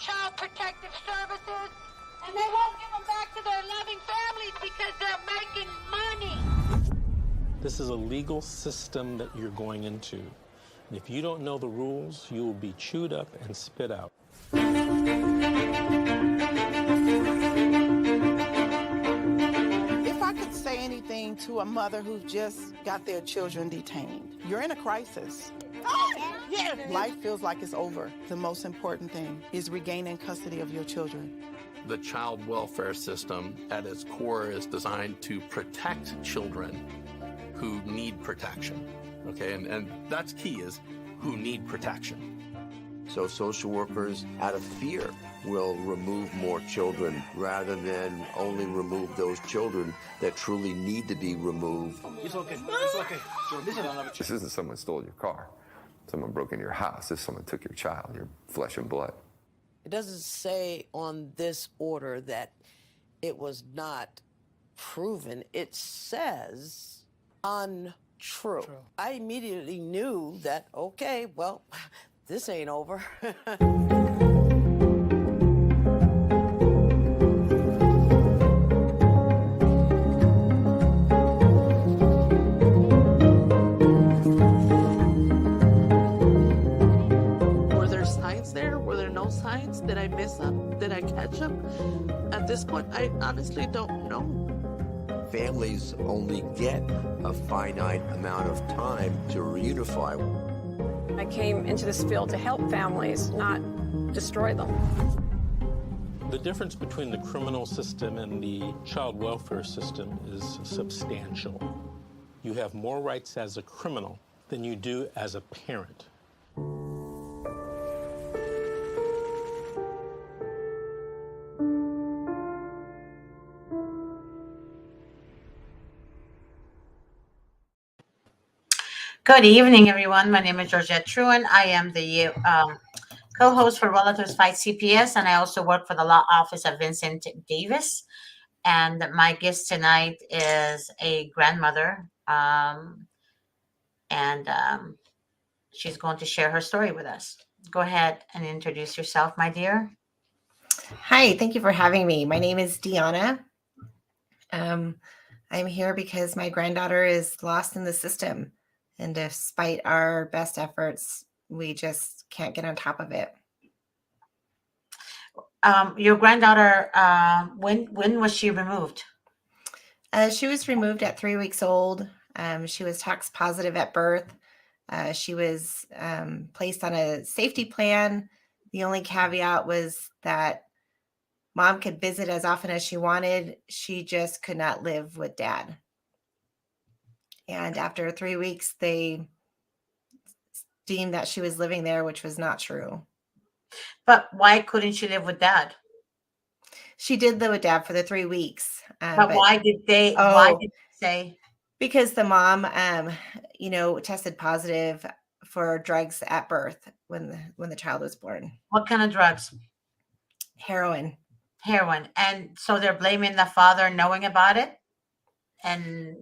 child protective services, and they won't give them back to their loving families because they're making money. This is a legal system that you're going into. And if you don't know the rules, you will be chewed up and spit out. If I could say anything to a mother who just got their children detained, you're in a crisis. Yeah. Life feels like it's over. The most important thing is regaining custody of your children. The child welfare system at its core is designed to protect children who need protection, okay? And that's key, is who need protection. So social workers, out of fear, will remove more children rather than only remove those children that truly need to be removed. It's okay. It's okay. This isn't someone stole your car. Someone broke into your house. This someone took your child, your flesh and blood. It doesn't say on this order that it was not proven. It says untrue. True. I immediately knew that, okay, well, this ain't over. Were there signs there? Were there no signs? Did I miss them? Did I catch them? At this point, I honestly don't know. Families only get a finite amount of time to reunify. I came into this field to help families, not destroy them. The difference between the criminal system and the child welfare system is substantial. You have more rights as a criminal than you do as a parent. Good evening, everyone. My name is Georgette Truan. I am the co-host for Relatives Fight CPS, and I also work for the law office of Vincent Davis. And my guest tonight is a grandmother, she's going to share her story with us. Go ahead and introduce yourself, my dear. Hi, thank you for having me. My name is Deanna. I'm here because my granddaughter is lost in the system. And despite our best efforts, we just can't get on top of it. Your granddaughter, when was she removed? She was removed at 3 weeks old. She was tox positive at birth. She was placed on a safety plan. The only caveat was that mom could visit as often as she wanted. She just could not live with dad. And after 3 weeks, they deemed that she was living there, which was not true. But why couldn't she live with dad? She did live with dad for the 3 weeks. But why did they say? Because the mom, tested positive for drugs at birth when the child was born. What kind of drugs? Heroin. And so they're blaming the father knowing about it? And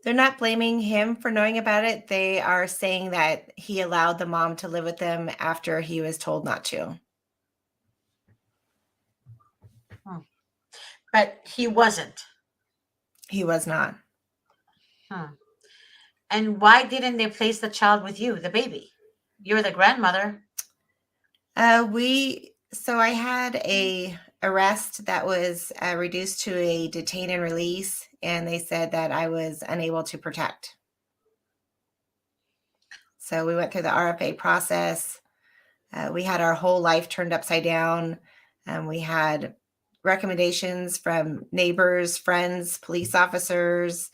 they're not blaming him for knowing about it. They are saying that he allowed the mom to live with them after he was told not to. But he wasn't. He was not. And why didn't they place the child with you, the baby? You're the grandmother. So I had a arrest that was reduced to a detain and release, and they said that I was unable to protect. So we went through the RFA process. We had our whole life turned upside down. We had recommendations from neighbors, friends, police officers,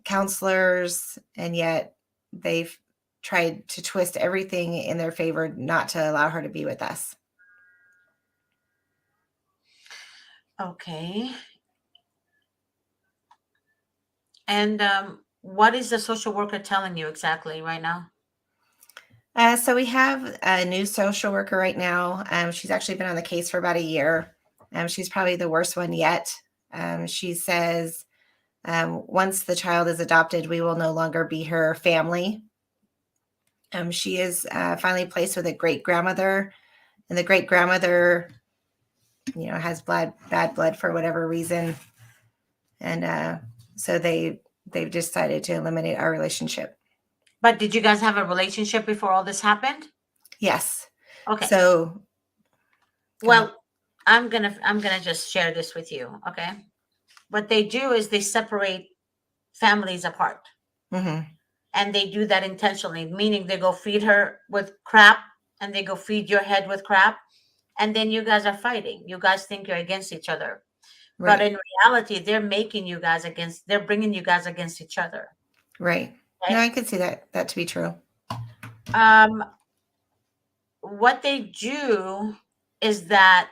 counselors, and yet they've tried to twist everything in their favor not to allow her to be with us. Okay. And what is the social worker telling you exactly right now? So we have a new social worker right now. She's actually been on the case for about a year. She's probably the worst one yet. She says, once the child is adopted, we will no longer be her family. She is finally placed with a great grandmother and the great grandmother, has bad blood for whatever reason. And so they've decided to eliminate our relationship. But did you guys have a relationship before all this happened? Yes. Okay. So, well, I'm gonna just share this with you. Okay. What they do is they separate families apart. Mm-hmm. And they do that intentionally, meaning they go feed her with crap and they go feed your head with crap. And then you guys are fighting. You guys think you're against each other. Right. But in reality, they're bringing you guys against each other. Right. Okay? No, I could see that to be true. What they do is that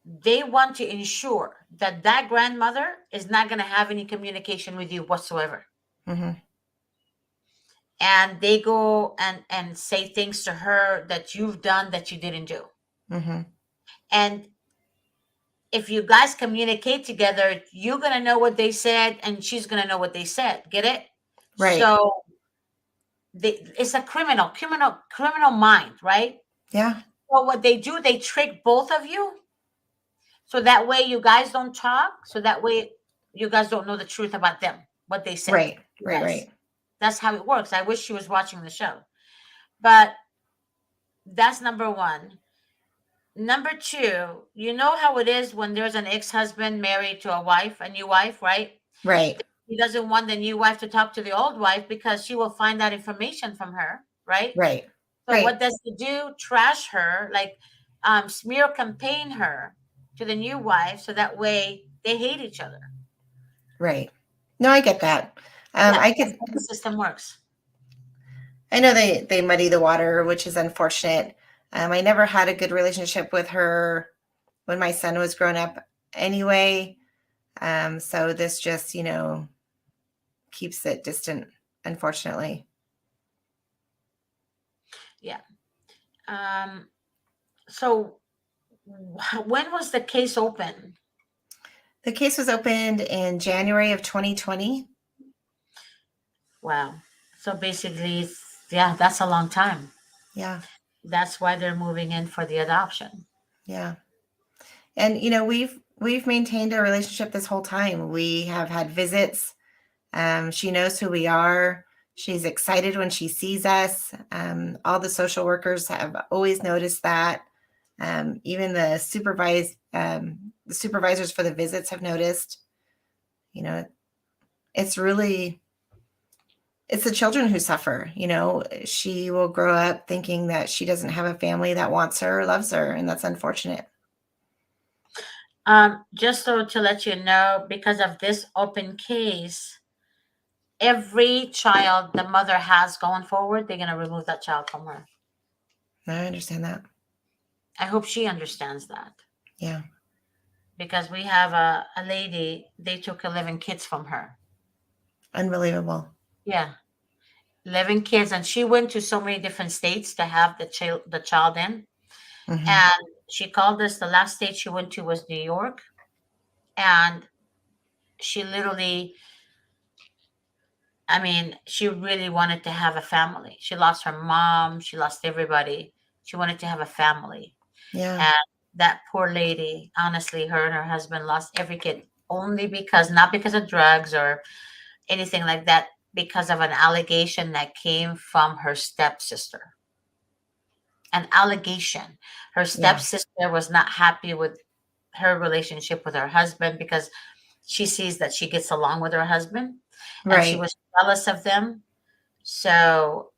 they want to ensure that that grandmother is not going to have any communication with you whatsoever. Mm-hmm. And they go and say things to her that you've done that you didn't do. Mm-hmm. And if you guys communicate together, you're going to know what they said and she's going to know what they said. Get it? Right. So it's a criminal mind, right? Yeah. So what they do, they trick both of you. So that way you guys don't talk. So that way you guys don't know the truth about them, what they said. Right. Yes. Right. That's how it works. I wish she was watching the show. But that's number one. Number two, you know how it is when there's an ex-husband married to a new wife, right? Right. He doesn't want the new wife to talk to the old wife because she will find that information from her, right? Right. So right. what does he do? Trash her, like smear campaign her to the new wife, so that way they hate each other. Right. No, I get that. I could. The system works. I know they muddy the water, which is unfortunate. I never had a good relationship with her when my son was growing up anyway. So this just, keeps it distant, unfortunately. Yeah. So when was the case open? The case was opened in January of 2020. Wow. So basically, yeah, that's a long time. Yeah. That's why they're moving in for the adoption. Yeah. And, we've maintained a relationship this whole time. We have had visits. She knows who we are. She's excited when she sees us. All the social workers have always noticed that. Even the supervisors for the visits have noticed. It's the children who suffer. She will grow up thinking that she doesn't have a family that wants her or loves her, and that's unfortunate. Just so to let you know, because of this open case, every child the mother has going forward, they're going to remove that child from her. I understand that. I hope she understands that. Yeah. Because we have a lady, they took 11 kids from her. Unbelievable. Yeah. 11 kids. And she went to so many different states to have the child in. Mm-hmm. And she called us. The last state she went to was New York. And she literally, she really wanted to have a family. She lost her mom. She lost everybody. She wanted to have a family. Yeah. And that poor lady, honestly, her and her husband lost every kid not because of drugs or anything like that, because of an allegation that came from her stepsister. An allegation. Her stepsister was not happy with her relationship with her husband because she sees that she gets along with her husband. Right. And she was jealous of them. So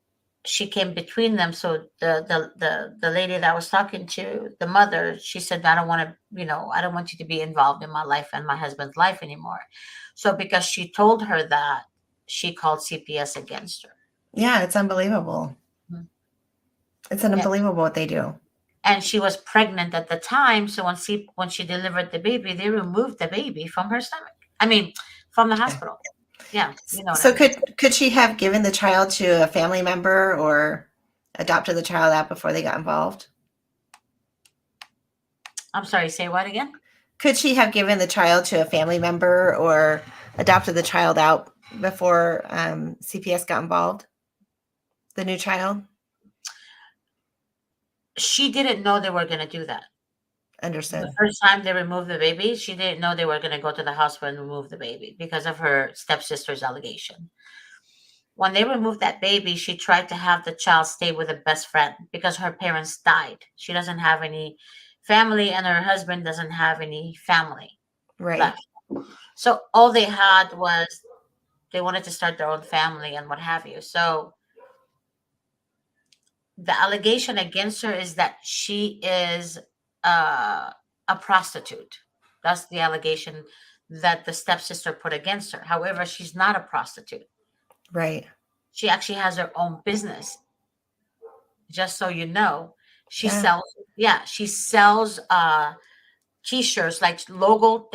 she came between them. So the lady that I was talking to, the mother, she said, I don't want you to be involved in my life and my husband's life anymore. So because she told her that, she called CPS against her. Yeah, it's unbelievable. Mm-hmm. It's unbelievable what they do. And she was pregnant at the time. So when she delivered the baby, they removed the baby from her stomach. From the hospital. Yeah. So could she have given the child to a family member or adopted the child out before they got involved? I'm sorry, say what again? Could she have given the child to a family member or adopted the child out before CPS got involved? The new child? she didn't know they were going to do that. Understood. The first time they removed the baby, she didn't know they were going to go to the hospital and remove the baby because of her stepsister's allegation. When they removed that baby, she tried to have the child stay with a best friend because her parents died. She doesn't have any family, and her husband doesn't have any family Right. left. So all they had was they wanted to start their own family and what have you. So the allegation against her is that she is a prostitute. That's the allegation that the stepsister put against her. However, she's not a prostitute. Right. She actually has her own business. Just so you know, she Yeah. sells t-shirts, like logo,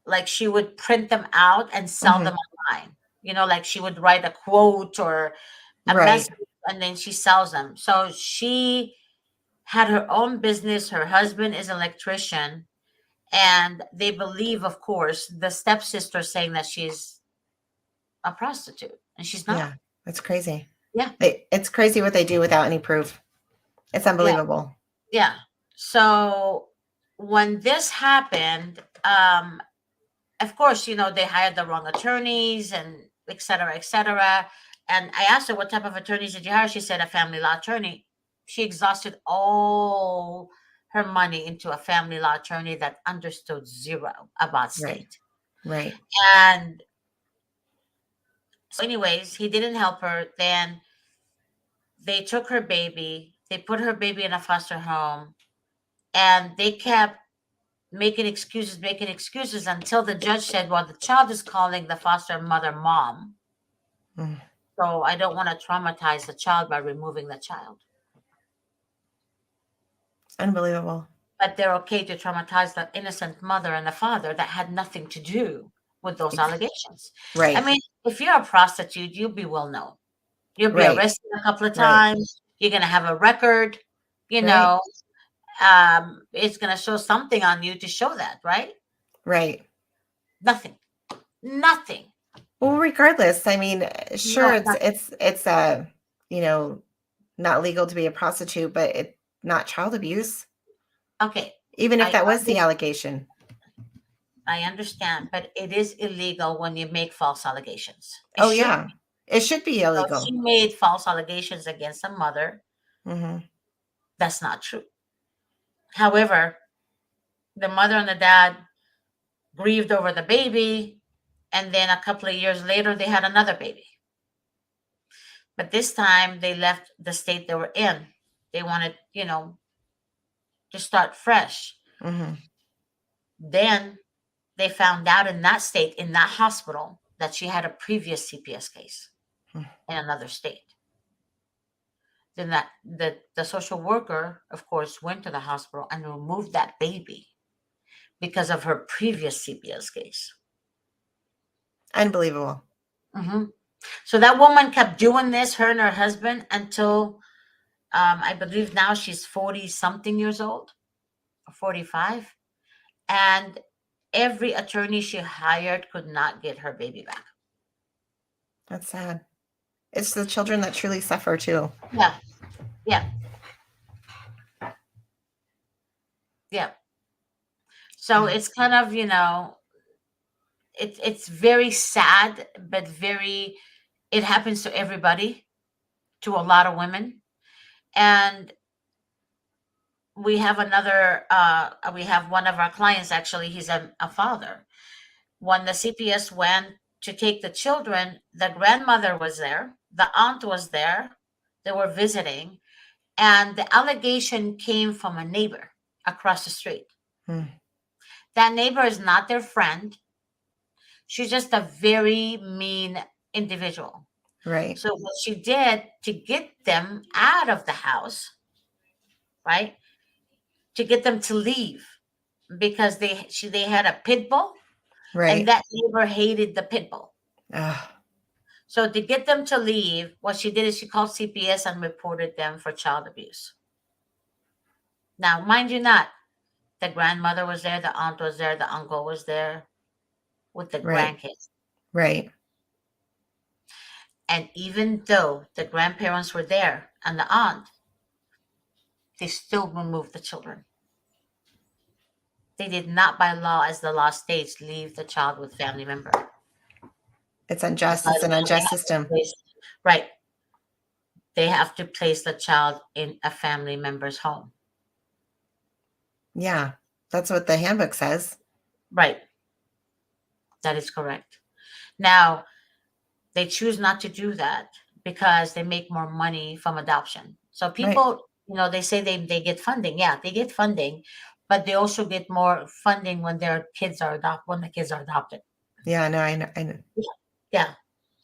like she would print them out and sell them online. You know, like she would write a quote or a Right. message and then she sells them. So she had her own business. Her husband is an electrician, and they believe, of course, the stepsister saying that she's a prostitute, and she's not. Yeah. That's crazy. Yeah. It's crazy what they do without any proof. It's unbelievable. Yeah. So when this happened, of course, you know, they hired the wrong attorneys and et cetera, et cetera. And I asked her, what type of attorneys did you hire? She said, a family law attorney. She exhausted all her money into a family law attorney that understood zero about state. Right. And so anyways, he didn't help her. Then they took her baby. They put her baby in a foster home. And they kept making excuses until the judge said, well, the child is calling the foster mother mom. So I don't want to traumatize the child by removing the child. Unbelievable. But they're okay to traumatize the innocent mother and the father that had nothing to do with those allegations. Right. I mean, if you're a prostitute, you'll be well known. You'll be Right. arrested a couple of Right. times. You're going to have a record, you Right. know. It's going to show something on you to show that, right? Right. Nothing. Well, regardless, I mean, sure, No, it's you know, not legal to be a prostitute, but it's not child abuse. Okay. Even if that was the allegation. I understand, but it is illegal when you make false allegations. Oh, yeah. It should be So illegal. she made false allegations against a mother. That's not true. However, the mother and the dad grieved over the baby, and then a couple of years later, they had another baby. But this time, they left the state they were in. They wanted, you know, to start fresh. Then they found out in that state, in that hospital, that she had a previous CPS case in another state. Then the social worker, of course, went to the hospital and removed that baby because of her previous CPS case. Unbelievable. So that woman kept doing this, her and her husband, until I believe now she's 40-something years old, or 45. And every attorney she hired could not get her baby back. That's sad. It's the children that truly suffer too. Yeah. So it's kind of, you know, it's very sad, but it happens to everybody, to a lot of women. And we have we have one of our clients, actually, he's a father. When the CPS went to take the children, the grandmother was there, the aunt was there, they were visiting, and the allegation came from a neighbor across the street. That neighbor is not their friend. She's just a very mean individual. Right. So what she did to get them out of the house, right, to get them to leave, because they had a pit bull, Right. and that neighbor hated the pit bull. So to get them to leave, what she did is she called CPS and reported them for child abuse. Now, mind you not, the grandmother was there, the aunt was there, the uncle was there with the grandkids. Right. And even though the grandparents were there and the aunt, they still remove the children. They did not, by law, as the law states, leave the child with family member. It's unjust. It's an unjust system. Right. They have to place the child in a family member's home. Yeah, that's what the handbook says. Right. That is correct. Now, they choose not to do that because they make more money from adoption. So people, they say they get funding. Yeah, they get funding, but they also get more funding when their kids are the kids are adopted. Yeah, no, I know. Yeah.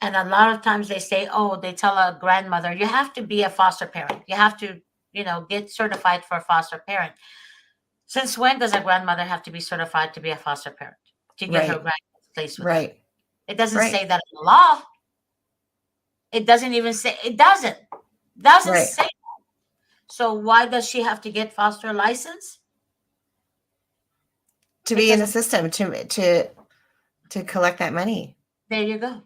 And a lot of times they say, they tell a grandmother, you have to be a foster parent. You have to, get certified for a foster parent. Since when does a grandmother have to be certified to be a foster parent? To get her grandkids placed with them? It doesn't say that in the law. It doesn't even say, it doesn't say that. So why does she have to get foster license? To be in the system, to collect that money. There you go.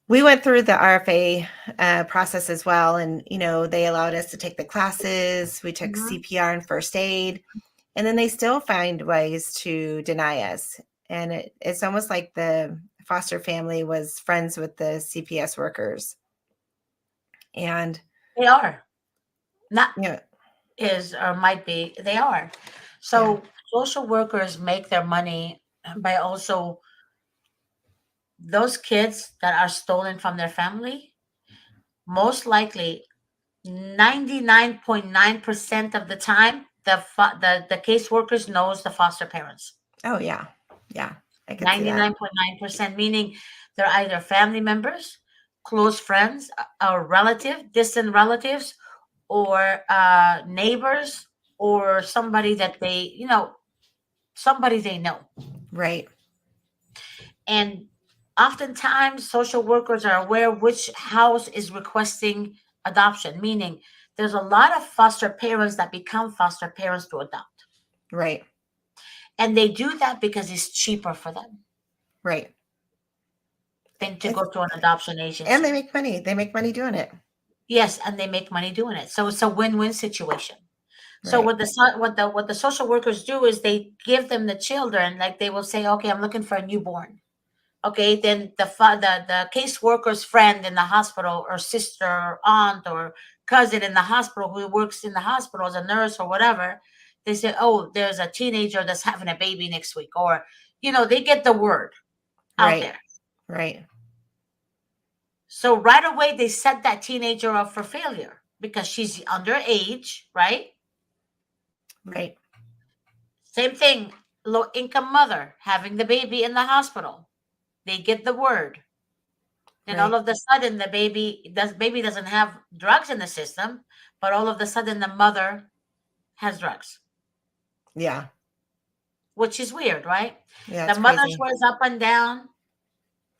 We went through the RFA process as well. And, they allowed us to take the classes. We took CPR and first aid. And then they still find ways to deny us. And it's almost like the foster family was friends with the CPS workers. And they are. Not is or might be. They are. So social workers make their money by also those kids that are stolen from their family. Most likely 99.9% of the time, the caseworkers knows the foster parents. Oh, yeah. Yeah. I can see that. 99.9%, meaning they're either family members, close friends, or distant relatives, or neighbors, or somebody that they know. Right. And oftentimes social workers are aware which house is requesting adoption, meaning there's a lot of foster parents that become foster parents to adopt. Right. And they do that because it's cheaper for them. Right. Than to go to an adoption agency. And they make money. They make money doing it. Yes, and they make money doing it. So it's a win-win situation. Right. So what the social workers do is they give them the children, like they will say, okay, I'm looking for a newborn. Okay, then the caseworker's friend in the hospital, or sister, or aunt, or cousin in the hospital who works in the hospital as a nurse or whatever, they say, there's a teenager that's having a baby next week, or they get the word out there. Right. So right away they set that teenager up for failure because she's underage, right? Right. Same thing, low-income mother having the baby in the hospital. They get the word. Then all of a sudden the baby doesn't have drugs in the system, but all of a sudden the mother has drugs. Yeah. Which is weird, right? Yeah. The mother swears up and down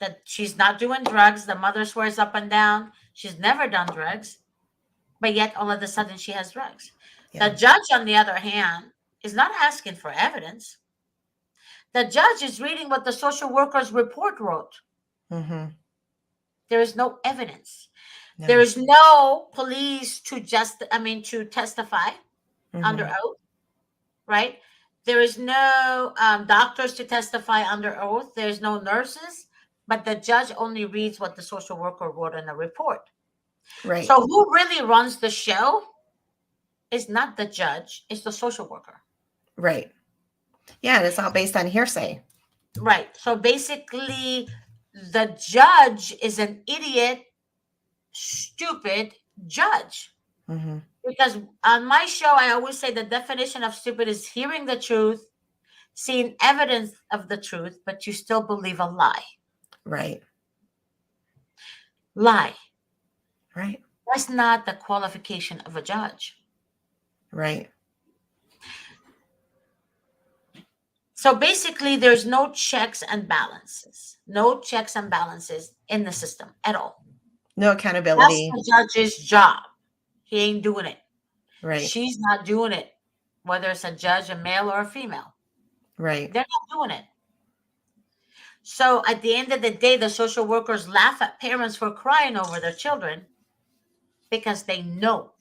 that she's not doing drugs. The mother swears up and down she's never done drugs, but yet all of a sudden she has drugs. Yeah. The judge, on the other hand, is not asking for evidence. The judge is reading what the social worker's report wrote. Mm-hmm. There is no evidence. No. There is no police to testify under oath, right? There is no doctors to testify under oath. There's no nurses, but the judge only reads what the social worker wrote in the report. Right. So who really runs the show is not the judge, it's the social worker. Right. Yeah, and it's all based on hearsay. Right. So basically, the judge is an idiot, stupid judge. Mm-hmm. Because on my show, I always say the definition of stupid is hearing the truth, seeing evidence of the truth, but you still believe a lie. Right. Lie. Right. That's not the qualification of a judge. Right. So basically, there's no checks and balances. No checks and balances in the system at all. No accountability. That's the judge's job. He ain't doing it. Right. She's not doing it, whether it's a judge, a male or a female. Right. They're not doing it. So at the end of the day, the social workers laugh at parents for crying over their children. because they know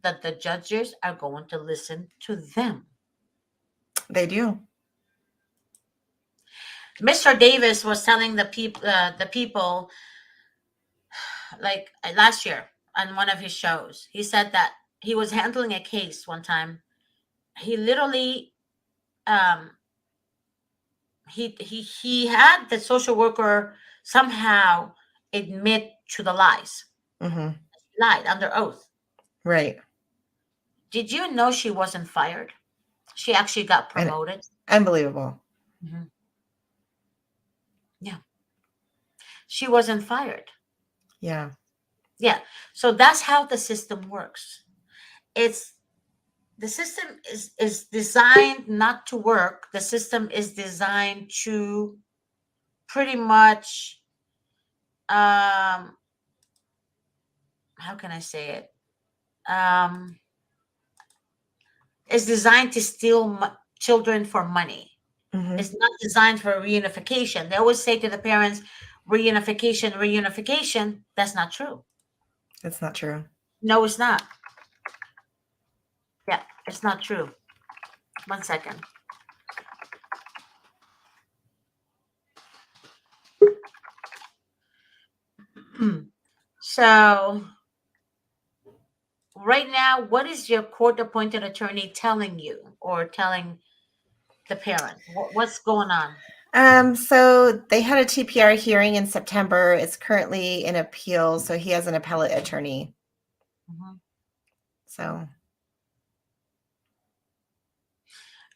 that the judges are going to listen to them. They do. Mr. Davis was telling the people like last year on one of his shows. He said that he was handling a case one time. He literally he had the social worker somehow admit to the lies. Mm-hmm. She lied under oath. Right. Did you know she wasn't fired? She actually got promoted. Unbelievable. Mm-hmm. Yeah. She wasn't fired. Yeah. Yeah. So that's how the system works. The system is designed not to work. The system is designed to pretty much, how can I say it? It's designed to steal children for money. Mm-hmm. It's not designed for reunification. They always say to the parents, reunification. That's not true. It's not true. No, it's not. Yeah, it's not true. 1 second. So right now, what is your court-appointed attorney telling you or telling the parent? What's going on? So they had a TPR hearing in September. It's currently in appeal, so he has an appellate attorney. Mm-hmm. So.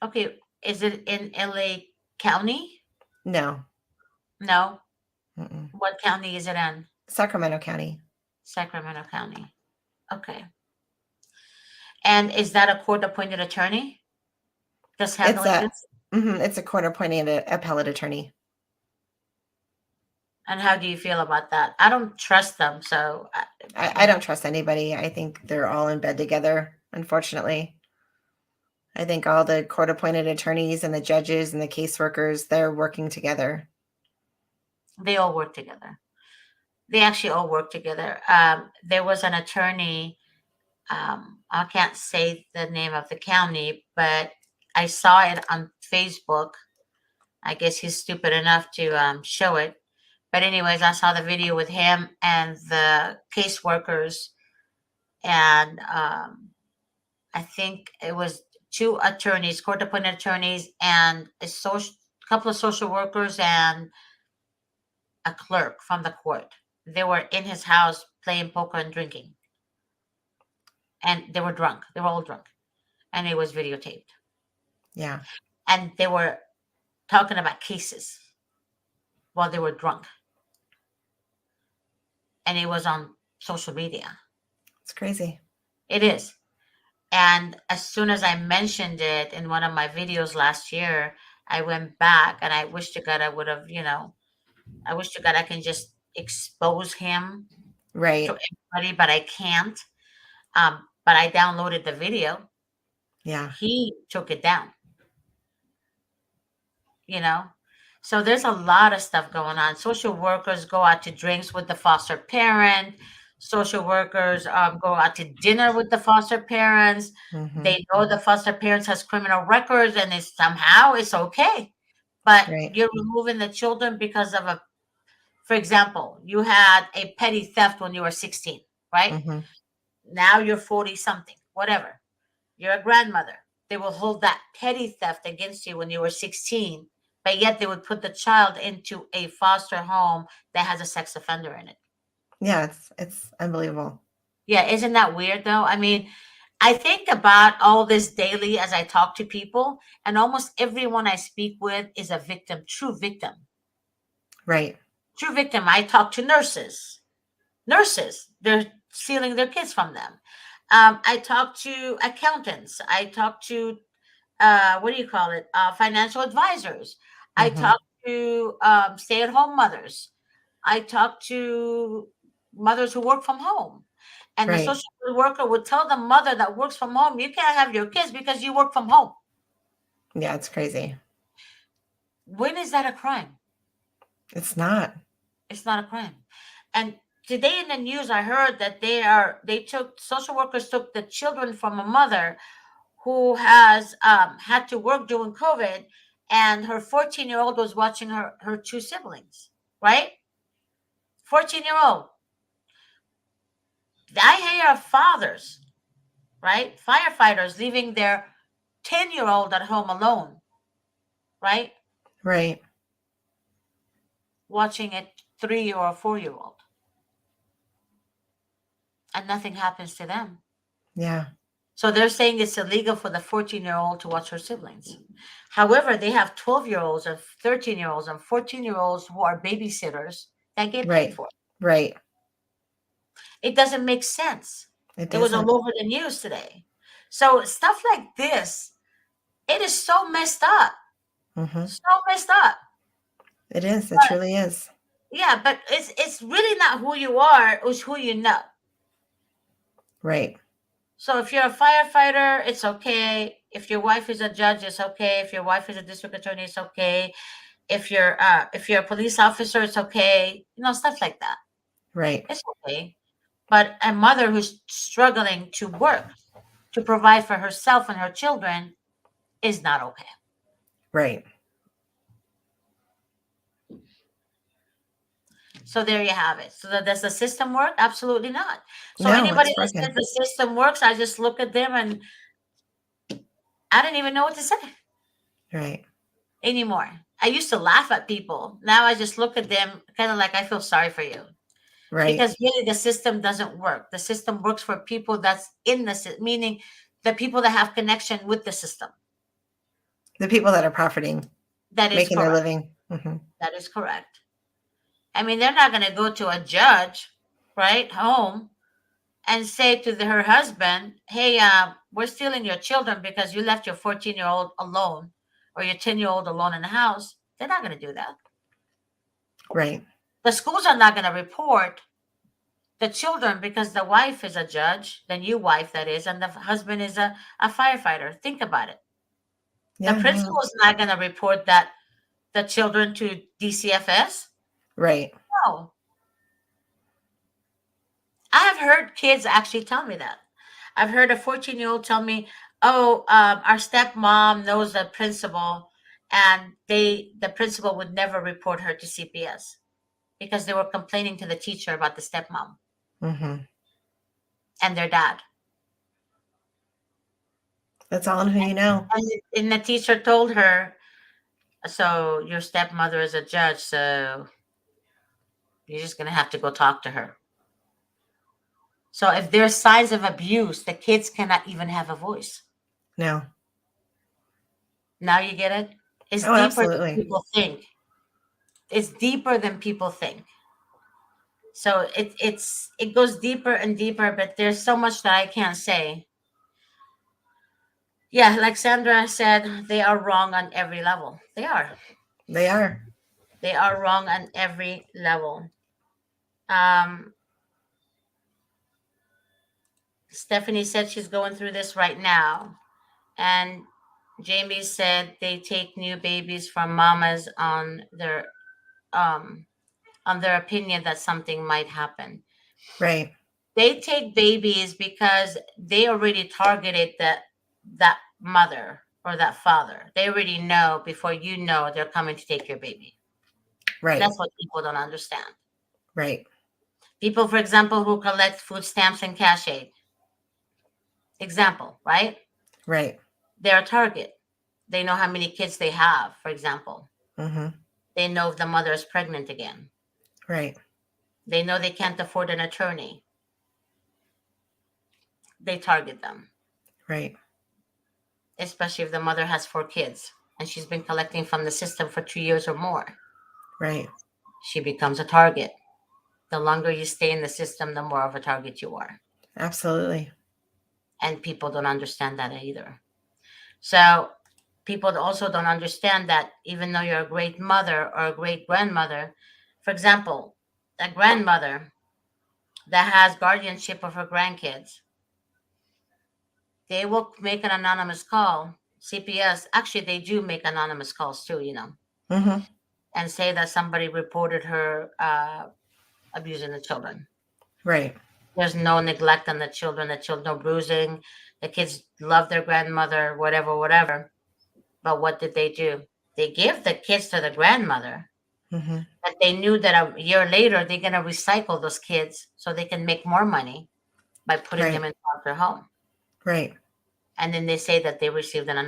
Okay, is it in LA County? No. No? Mm-mm. What county is it in? Sacramento County. Sacramento County. Okay. And is that a court-appointed attorney that's handling this? It's a court-appointed appellate attorney. And how do you feel about that? I don't trust them, so I don't trust anybody. I think they're all in bed together, unfortunately. I think all the court-appointed attorneys and the judges and the caseworkers, they're working together. They all work together. They actually all work together. There was an attorney, I can't say the name of the county, but I saw it on Facebook. I guess he's stupid enough to show it. But anyways, I saw the video with him and the caseworkers. And I think it was 2 attorneys, court-appointed attorneys, and a couple of social workers and a clerk from the court. They were in his house playing poker and drinking. And they were drunk. They were all drunk. And it was videotaped. Yeah. And they were talking about cases while they were drunk. And it was on social media. It's crazy. It is. And as soon as I mentioned it in one of my videos last year, I went back and I wish to God I would have, I wish to God I can just expose him right to everybody, but I can't. But I downloaded the video. Yeah. He took it down. So there's a lot of stuff going on. Social workers go out to drinks with the foster parent. Social workers go out to dinner with the foster parents. Mm-hmm. They know the foster parents has criminal records and somehow it's okay. But you're removing the children because of for example, you had a petty theft when you were 16, right? Mm-hmm. Now you're 40 something, whatever. You're a grandmother. They will hold that petty theft against you when you were 16, but yet they would put the child into a foster home that has a sex offender in it. Yeah, it's unbelievable. Yeah, isn't that weird though? I mean, I think about all this daily as I talk to people, and almost everyone I speak with is a victim, true victim. Right. True victim. I talk to nurses. They're stealing their kids from them. I talk to accountants. I talk to, financial advisors. Mm-hmm. I talk to stay-at-home mothers. I talk to mothers who work from home. And the social worker would tell the mother that works from home, you can't have your kids because you work from home. Yeah, it's crazy. When is that a crime? It's not. It's not a crime. And today in the news, I heard that social workers took the children from a mother who has had to work during COVID, and her 14-year-old was watching her two siblings, right? 14-year-old. I hear of fathers, right? Firefighters leaving their 10-year-old at home alone, right? Right. Watching a 3 or a 4-year-old. And nothing happens to them. Yeah. So they're saying it's illegal for the 14-year-old to watch her siblings. However, they have 12-year-olds and 13-year-olds and 14-year-olds who are babysitters that get paid for it. Right. It doesn't make sense. It was doesn't. all over the news today. So stuff like this, it is so messed up. Mm-hmm. So messed up. It is. It truly is. Yeah, but it's really not who you are, it's who you know. Right. So if you're a firefighter, it's okay. If your wife is a judge, it's okay. If your wife is a district attorney, it's okay. If you're a police officer, it's okay. Stuff like that. Right. It's okay. But a mother who's struggling to work, to provide for herself and her children, is not okay. Right. So there you have it. So does the system work? Absolutely not. So No, anybody it's that broken. says the system works, I just look at them and I don't even know what to say Right. anymore. I used to laugh at people. Now I just look at them kind of like I feel sorry for you. Right. Because really the system doesn't work. The system works for people that's in the system, meaning the people that have connection with the system. The people that are profiting, That is making correct. their living. Mm-hmm. That is correct. I mean, they're not going to go to a judge, right, home and say to her husband, hey, we're stealing your children because you left your 14-year-old alone or your 10-year-old alone in the house. They're not going to do that. Right. The schools are not going to report the children because the wife is a judge, the new wife that is, and the husband is a firefighter. Think about it. Yeah, The principal is not going to report that the children to DCFS. Right. No. I have heard kids actually tell me that. I've heard a 14-year-old tell me, oh, our stepmom knows the principal, and the principal would never report her to CPS because they were complaining to the teacher about the stepmom and their dad. That's all in who you know. And the teacher told her, so your stepmother is a judge, so you're just going to have to go talk to her. So if there's signs of abuse, the kids cannot even have a voice. No. Now you get it? It's deeper absolutely. than people think. It's deeper than people think. So it goes deeper and deeper, but there's so much that I can't say. Yeah, like Sandra said, they are wrong on every level. They are. They are. They are wrong on every level. Stephanie said she's going through this right now. And Jamie said they take new babies from mamas on their opinion that something might happen. Right. They take babies because they already targeted that mother or that father. They already know before you know they're coming to take your baby. Right. That's what people don't understand. Right. People, for example, who collect food stamps and cash aid. Example, right? Right. They're a target. They know how many kids they have, for example. Mm-hmm. They know if the mother is pregnant again. Right. They know they can't afford an attorney. They target them. Right. Especially if the mother has 4 kids and she's been collecting from the system for 2 years or more. Right. She becomes a target. The longer you stay in the system, the more of a target you are. Absolutely. And people don't understand that either. So people also don't understand that even though you're a great mother or a great grandmother, for example, a grandmother that has guardianship of her grandkids, they will make an anonymous call. CPS, actually, they do make anonymous calls too, Mm-hmm. and say that somebody reported her abusing the children. Right. There's no neglect on the children, no bruising. The kids love their grandmother, whatever. But what did they do? They give the kids to the grandmother. Mm-hmm. But they knew that a year later, they're going to recycle those kids so they can make more money by putting them in their home. Right. And then they say that they received an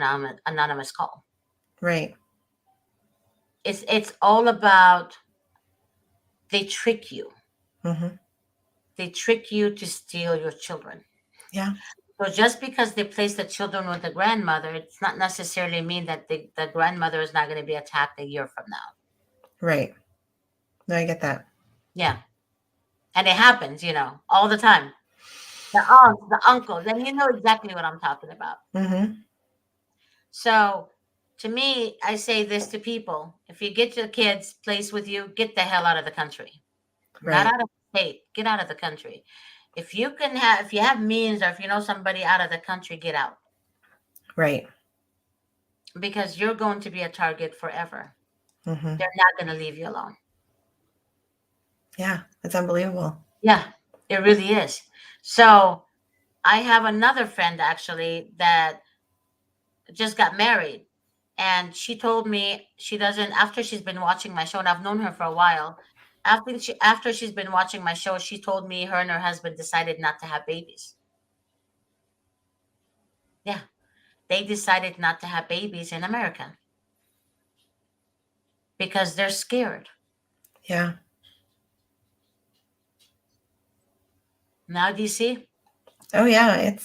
anonymous call. Right. It's all about, they trick you. Mm-hmm. They trick you to steal your children. Yeah. So just because they place the children with the grandmother, it's not necessarily mean that the grandmother is not going to be attacked a year from now. Right. No, I get that. Yeah. And it happens, all the time. The aunts, the uncles, and you know exactly what I'm talking about. Mm-hmm. So to me, I say this to people: if you get your kids placed with you, get the hell out of the country. Right. Not out of the state. Get out of the country. If you have means, or if you know somebody out of the country, get out. Right. Because you're going to be a target forever. Mm-hmm. They're not going to leave you alone. Yeah, it's unbelievable. Yeah, it really is. So I have another friend actually that just got married, and she told me she doesn't, after she's been watching my show, and I've known her for a while, after she's been watching my show, she told me her and her husband decided not to have babies. Yeah, they decided not to have babies in America because they're scared. Yeah. Now do you see? Oh yeah,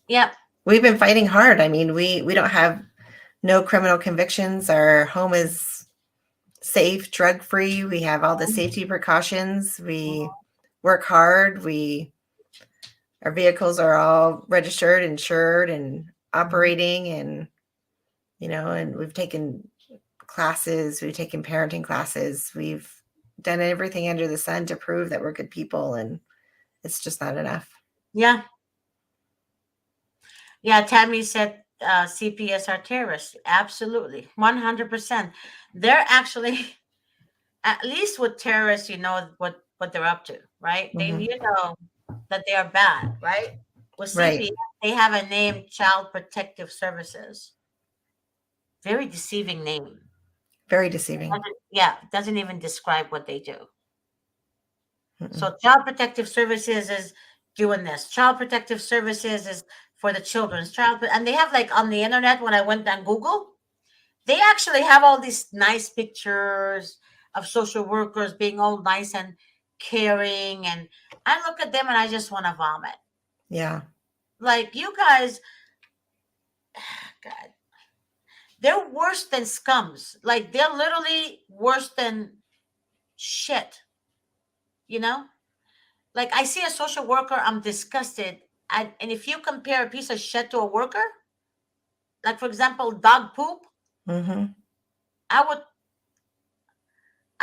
yeah. We've been fighting hard. I mean, we don't have no criminal convictions. Our home is safe, drug-free. We have all the safety precautions. We work hard. Our vehicles are all registered, insured, and operating, and and we've taken classes, we've taken parenting classes, we've done everything under the sun to prove that we're good people, and it's just not enough. Yeah. Yeah, Tammy said CPS are terrorists. Absolutely. 100%. They're actually, at least with terrorists, you know what they're up to, right? Mm-hmm. You know that they are bad, right? With CPS, they have a name, Child Protective Services. Very deceiving name. Very deceiving. Doesn't even describe what they do. Mm-mm. So Child Protective Services is doing this. Child Protective Services is for the children's child. And they have, like, on the internet, when I went on Google, they actually have all these nice pictures of social workers being all nice and caring. And I look at them and I just want to vomit. Yeah. Like, you guys, God, they're worse than scums. Like, they're literally worse than shit. Like, I see a social worker, I'm disgusted. And if you compare a piece of shit to a worker, like, for example, dog poop, mm-hmm. I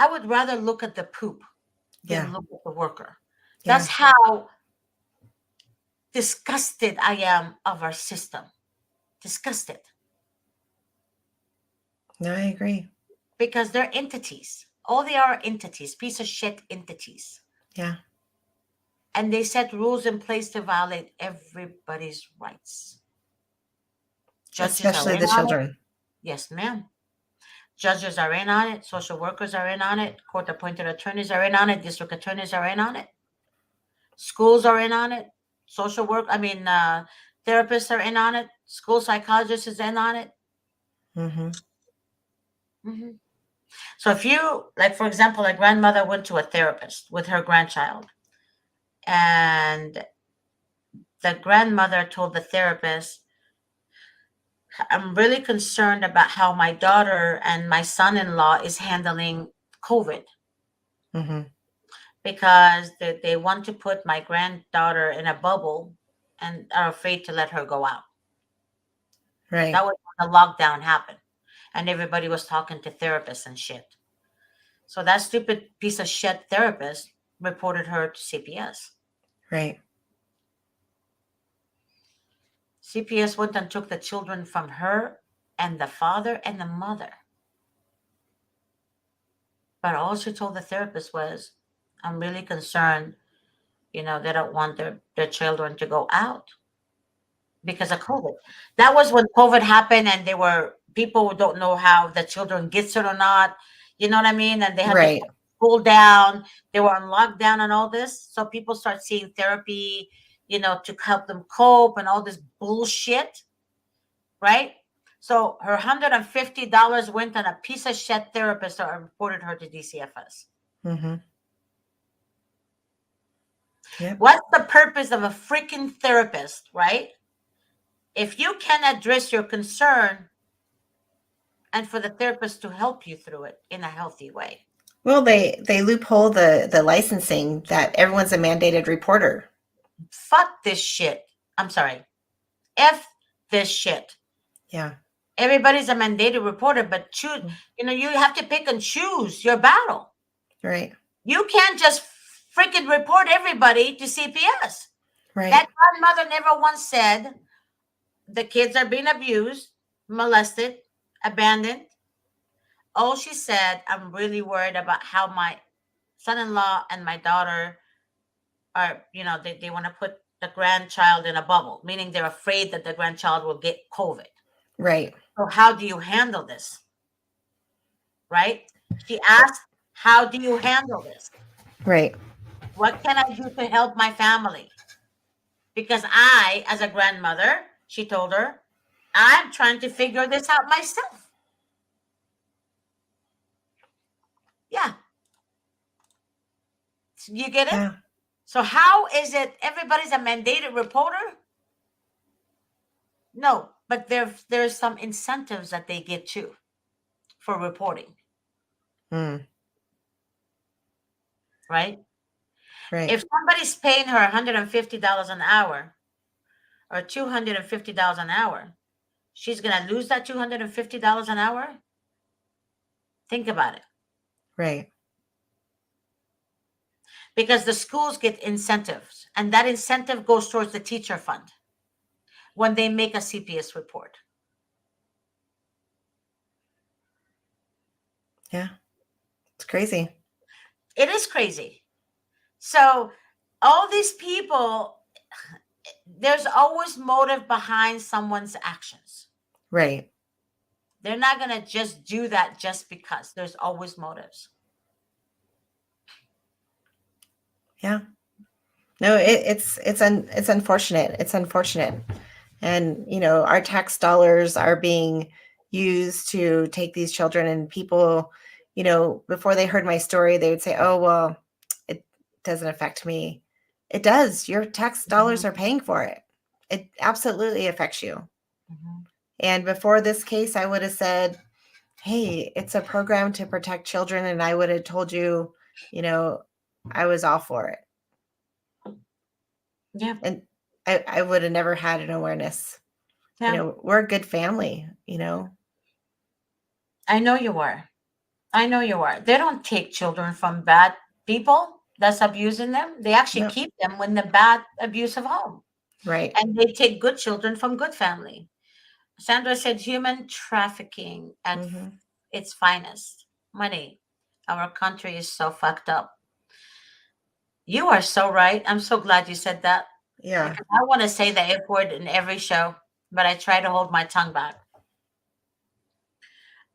would rather look at the poop than look at the worker. Yeah. That's how disgusted I am of our system. Disgusted. No, I agree. Because they're entities. All they are entities, piece of shit entities. Yeah. And they set rules in place to violate everybody's rights. Judges, especially the children. Yes, ma'am. Judges are in on it. Social workers are in on it. Court-appointed attorneys are in on it. District attorneys are in on it. Schools are in on it. Therapists are in on it. School psychologists is in on it. Mm-hmm. Mm-hmm. So if you, like, for example, a grandmother went to a therapist with her grandchild, and the grandmother told the therapist, I'm really concerned about how my daughter and my son-in-law is handling COVID. Mm-hmm. Because they want to put my granddaughter in a bubble and are afraid to let her go out. Right. That was when the lockdown happened. And everybody was talking to therapists and shit. So that stupid piece of shit therapist reported her to CPS. Right. CPS went and took the children from her and the father and the mother. But all she told the therapist was, I'm really concerned. They don't want their children to go out because of COVID. That was when COVID happened, and people who don't know how the children gets it or not. You know what I mean? And they had Right. to cool down. They were on lockdown and all this. So people start seeing therapy, to help them cope and all this bullshit, right? So her $150 went on a piece of shit therapist that reported her to DCFS. Mm-hmm. Yep. What's the purpose of a freaking therapist, right? If you can address your concern and for the therapist to help you through it in a healthy way. Well, they loophole the licensing that everyone's a mandated reporter. Fuck this shit. I'm sorry. F this shit. Yeah. Everybody's a mandated reporter, but choose, you have to pick and choose your battle. Right. You can't just freaking report everybody to CPS. Right. That grandmother never once said the kids are being abused, molested, abandoned. All she said, I'm really worried about how my son-in-law and my daughter are, they want to put the grandchild in a bubble, meaning they're afraid that the grandchild will get COVID. Right. So how do you handle this? Right? She asked, how do you handle this? Right. What can I do to help my family? Because I, as a grandmother, she told her, I'm trying to figure this out myself. Yeah. You get it? Yeah. So how is it everybody's a mandated reporter? No, but there's some incentives that they get too for reporting. Mm. Right? Right. If somebody's paying her $150 an hour or $250 an hour, she's going to lose that $250 an hour? Think about it. Right. Because the schools get incentives, and that incentive goes towards the teacher fund when they make a CPS report. Yeah. It's crazy. It is crazy. So all these people, there's always motive behind someone's actions. Right. They're not going to just do that just because. There's always motives. Yeah. No, it's unfortunate. It's unfortunate. And, our tax dollars are being used to take these children, and people, before they heard my story, they would say, oh, well, it doesn't affect me. It does. Your tax dollars are paying for it. It absolutely affects you. Mm-hmm. And before this case, I would have said, hey, it's a program to protect children. And I would have told you, I was all for it. Yeah. And I would have never had an awareness. Yeah. We're a good family, I know you are. I know you are. They don't take children from bad people that's abusing them. They actually keep them when the bad abusive home. Right. And they take good children from good family. Sandra said human trafficking at its finest. Money. Our country is so fucked up. You are so right. I'm so glad you said that. Yeah. Because I want to say the F word in every show, but I try to hold my tongue back.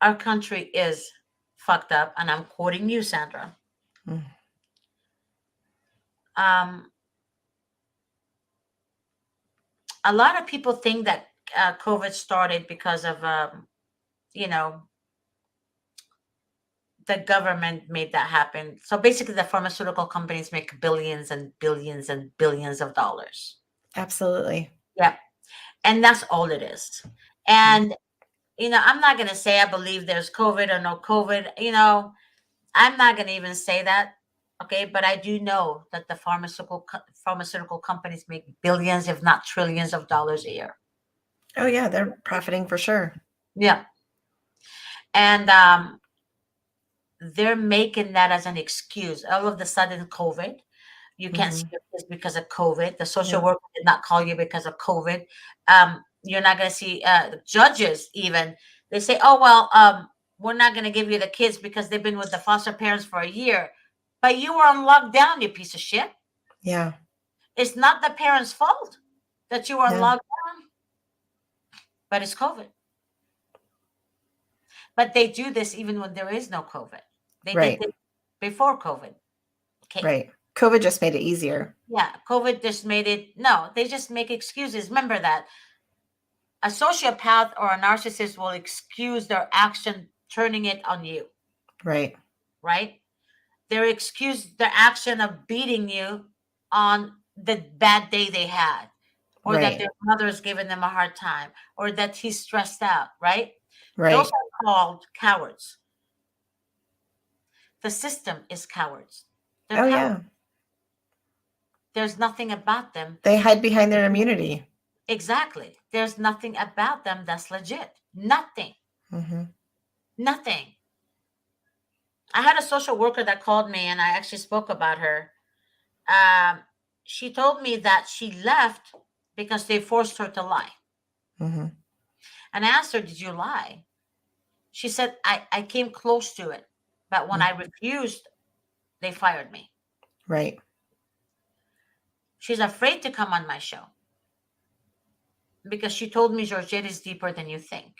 Our country is fucked up, and I'm quoting you, Sandra. A lot of people think that COVID started because of, the government made that happen. So basically, the pharmaceutical companies make billions and billions and billions of dollars. Absolutely. Yeah. And that's all it is. And, I'm not going to say I believe there's COVID or no COVID. I'm not going to even say that. Okay. But I do know that the pharmaceutical companies make billions, if not trillions of dollars a year. Oh, yeah. They're profiting for sure. Yeah. And they're making that as an excuse. All of a sudden, COVID. You can't see your kids because of COVID. The social worker did not call you because of COVID. You're not going to see judges even. They say, oh, well, we're not going to give you the kids because they've been with the foster parents for a year. But you were on lockdown, you piece of shit. Yeah. It's not the parents' fault that you were on No. lockdown, but it's COVID. But they do this even when there is no COVID. They Right. did it before COVID. Okay. Right. COVID just made it easier. Yeah, COVID just made it. No, they just make excuses. Remember that a sociopath or a narcissist will excuse their action, turning it on you. Right. Right? They excuse their action of beating you on the bad day they had, or that Right. their mother's giving them a hard time, or that he's stressed out. Right? Right. Those are called cowards. The system is cowards. They're Oh, cowards. yeah. There's nothing about them. They hide behind their immunity. Exactly. There's nothing about them that's legit. Nothing. Mm-hmm. Nothing. I had a social worker that called me, and I actually spoke about her. She told me that she left because they forced her to lie. Mm-hmm. And I asked her, did you lie? She said, I came close to it. But when I refused, they fired me. Right. She's afraid to come on my show because she told me Georgette is deeper than you think.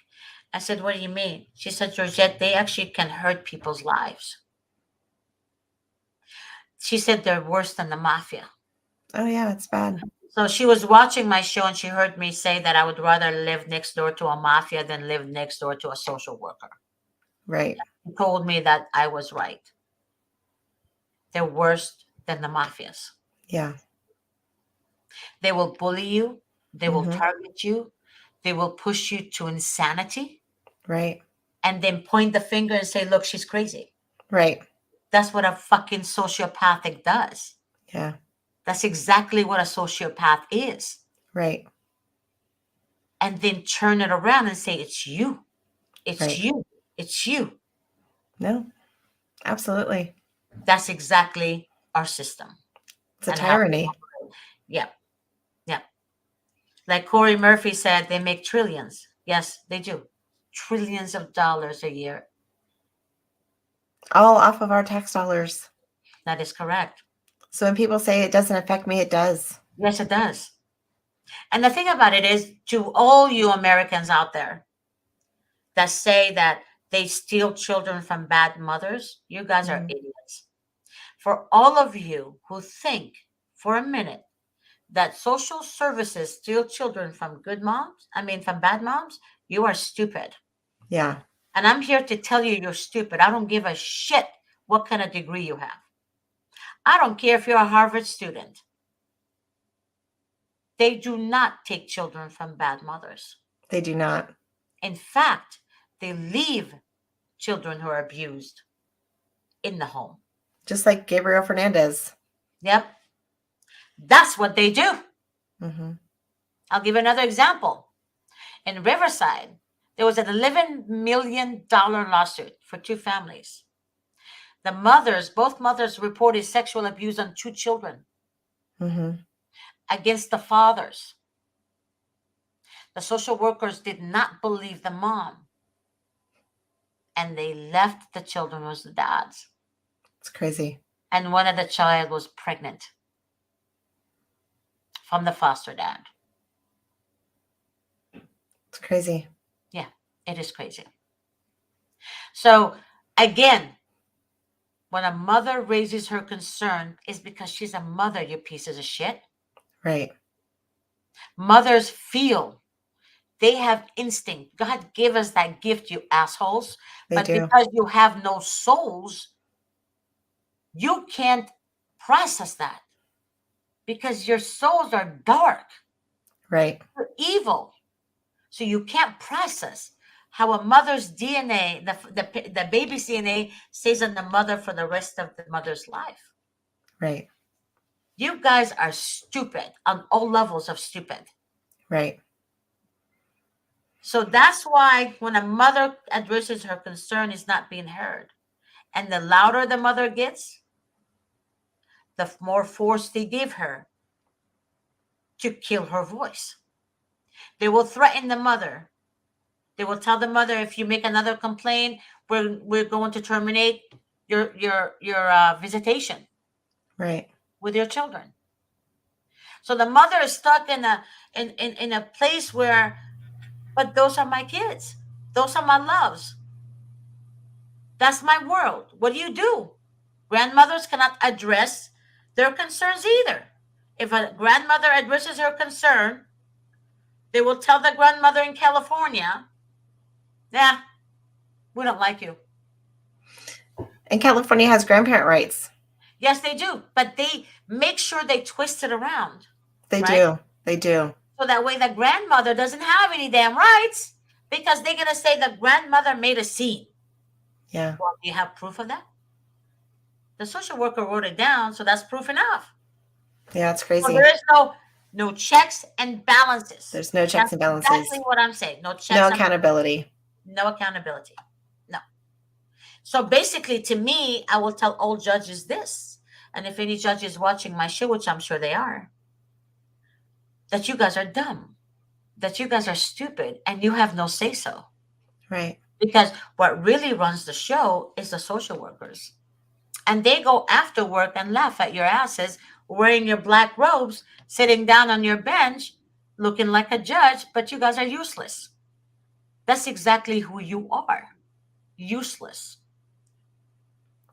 I said, what do you mean? She said, Georgette, they actually can hurt people's lives. She said they're worse than the mafia. Oh, yeah, it's bad. So she was watching my show and she heard me say that I would rather live next door to a mafia than live next door to a social worker. Right. She told me that I was right. They're worse than the mafias. Yeah. They will bully you. They will target you. They will push you to insanity. Right. And then point the finger and say, look, she's crazy. Right. That's what a fucking sociopathic does. Yeah. That's exactly what a sociopath is. Right. And then turn it around and say, it's you. It's Right. you. It's you. No, absolutely. That's exactly our system. It's a And how we tyranny. operate. Yeah. Yeah. Like Corey Murphy said, they make trillions. Yes, they do. Trillions of dollars a year. All off of our tax dollars. That is correct. So when people say it doesn't affect me, it does. Yes, it does. And the thing about it is, to all you Americans out there that say that they steal children from bad mothers, you guys are idiots. For all of you who think for a minute that social services steal children from from bad moms, you are stupid. Yeah. And I'm here to tell you you're stupid. I don't give a shit what kind of degree you have. I don't care if you're a Harvard student. They do not take children from bad mothers. They do not. In fact, they leave children who are abused in the home. Just like Gabriel Fernandez. Yep. That's what they do. Mm-hmm. I'll give you another example. In Riverside, there was an $11 million lawsuit for two families. Both mothers reported sexual abuse on two children against the fathers. The social workers did not believe the mom, and they left the children with the dads. It's crazy. And one of the child was pregnant from the foster dad. It's crazy. Yeah, it is crazy. So again, when a mother raises her concern, it's because she's a mother, you pieces of shit. Right. Mothers feel. They have instinct. God gave us that gift, you assholes. They But do. because you have no souls, you can't process that. Because your souls are dark. Right. You're evil. So you can't process how a mother's DNA, the baby's DNA, stays on the mother for the rest of the mother's life. Right. You guys are stupid on all levels of stupid. Right. So that's why when a mother addresses her concern, is not being heard. And the louder the mother gets, the more force they give her to kill her voice. They will threaten the mother. They will tell the mother, if you make another complaint, we're going to terminate your visitation Right. with your children. So the mother is stuck in a place where, but those are my kids. Those are my loves. That's my world. What do you do? Grandmothers cannot address their concerns either. If a grandmother addresses her concern, they will tell the grandmother in California, "Yeah, we don't like you." And California has grandparent rights. Yes, they do, but they make sure they twist it around. They right? do. They do. So that way the grandmother doesn't have any damn rights because they're going to say the grandmother made a scene. Yeah. Well, do you have proof of that? The social worker wrote it down, so that's proof enough. Yeah, it's crazy. So there is no checks and balances. There's no checks and balances. Exactly what I'm saying. No checks. No accountability. No accountability. No. So basically, to me, I will tell all judges this, and if any judge is watching my show, which I'm sure they are, that you guys are dumb, that you guys are stupid, and you have no say-so. Right. Because what really runs the show is the social workers. And they go after work and laugh at your asses, wearing your black robes, sitting down on your bench, looking like a judge, but you guys are useless. That's exactly who you are. Useless.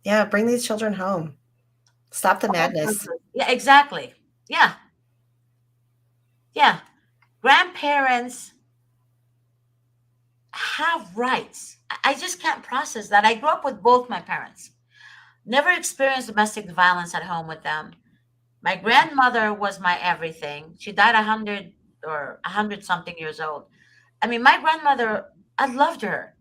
Yeah, bring these children home. Stop the madness. Yeah, exactly. Yeah. Yeah. Grandparents have rights. I just can't process that. I grew up with both my parents. Never experienced domestic violence at home with them. My grandmother was my everything. She died 100 or 100 something years old. I mean, my grandmother, I loved her.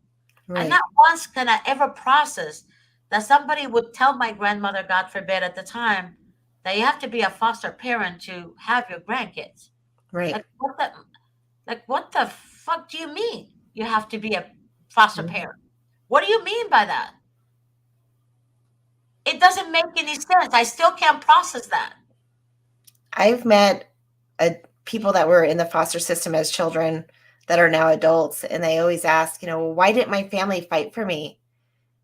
Right. And not once can I ever process that somebody would tell my grandmother, God forbid at the time, that you have to be a foster parent to have your grandkids. Right. Like what the fuck do you mean you have to be a foster parent? What do you mean by that? It doesn't make any sense. I still can't process that. I've met people that were in the foster system as children that are now adults, and they always ask, why didn't my family fight for me?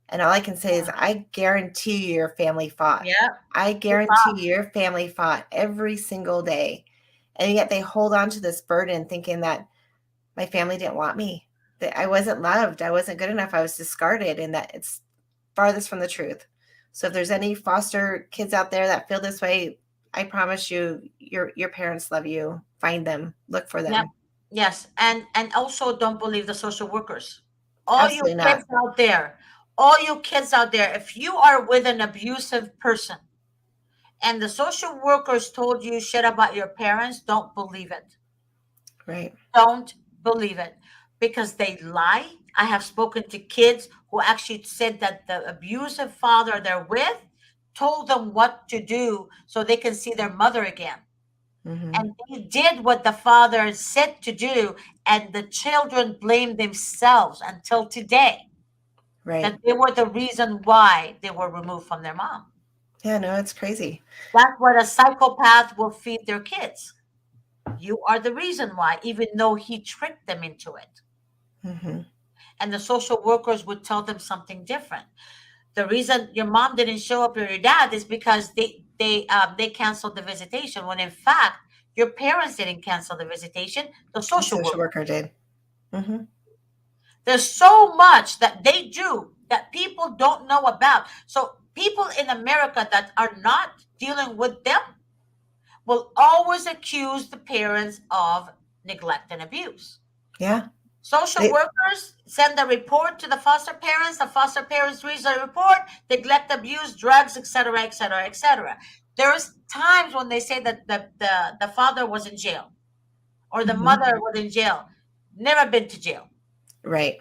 And all I can say is, I guarantee you your family fought. Yeah. I guarantee your family fought every single day. And yet they hold on to this burden thinking that my family didn't want me, that I wasn't loved, I wasn't good enough, I was discarded, and that it's farthest from the truth. So if there's any foster kids out there that feel this way, I promise you, your parents love you. Find them, look for them. Yep. Yes, and also don't believe the social workers. All Absolutely you not. kids out there, if you are with an abusive person and the social workers told you shit about your parents, don't believe it. Right. Don't believe it because they lie. I have spoken to kids who actually said that the abusive father they're with told them what to do so they can see their mother again. Mm-hmm. And they did what the father said to do, and the children blamed themselves until today. Right. That they were the reason why they were removed from their mom. Yeah, no, it's crazy. That's what a psychopath will feed their kids. You are the reason why, even though he tricked them into it. Mm-hmm. And the social workers would tell them something different. The reason your mom didn't show up or your dad is because they canceled the visitation, when in fact your parents didn't cancel the visitation. The social worker did. Mm-hmm. There's so much that they do that people don't know about. So people in America that are not dealing with them will always accuse the parents of neglect and abuse. Yeah. Social workers send a report to the foster parents read the report, neglect, abuse, drugs, etc., etc., etc. There's times when they say that the father was in jail or the mother was in jail. Never been to jail. Right.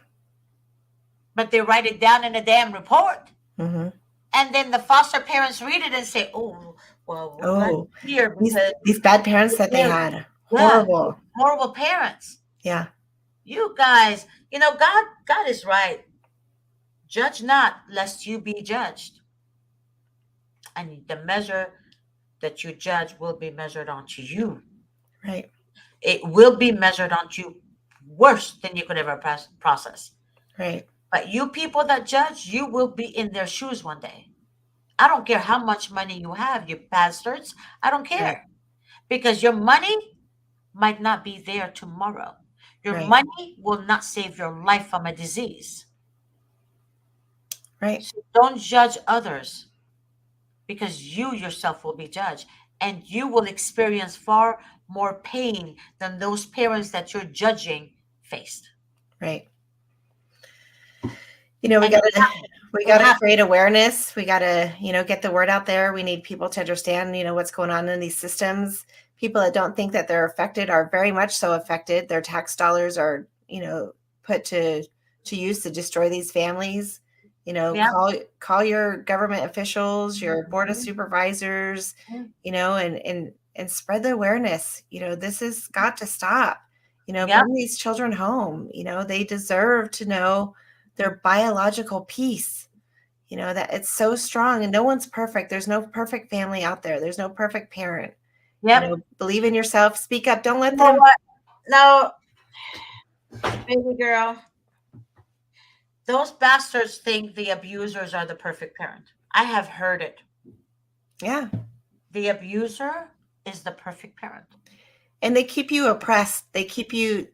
But they write it down in a damn report. Mm-hmm. And then the foster parents read it and say, oh, well, we're here because these bad parents that they had. Horrible. Yeah, horrible parents. Yeah. You guys, God is right. Judge not, lest you be judged. And the measure that you judge will be measured onto you. Right. It will be measured onto you worse than you could ever process. Right. But you people that judge, you will be in their shoes one day. I don't care how much money you have, you bastards. I don't care. Right. Because your money might not be there tomorrow. Your Right. money will not save your life from a disease. Right. So don't judge others, because you yourself will be judged, and you will experience far more pain than those parents that you're judging faced. Right. You know, we And gotta create awareness. We gotta, get the word out there. We need people to understand, what's going on in these systems. People that don't think that they're affected are very much so affected. Their tax dollars are, put to use to destroy these families. Yeah. Call your government officials, your board of supervisors, and spread the awareness. This has got to stop. Yeah. Bring these children home. They deserve to know their biological peace. That it's so strong, and no one's perfect. There's no perfect family out there. There's no perfect parent. Yep. Believe in yourself. Speak up. Don't let You know them. what? No, baby girl. Those bastards think the abusers are the perfect parent. I have heard it. Yeah. The abuser is the perfect parent. And they keep you oppressed. They keep you,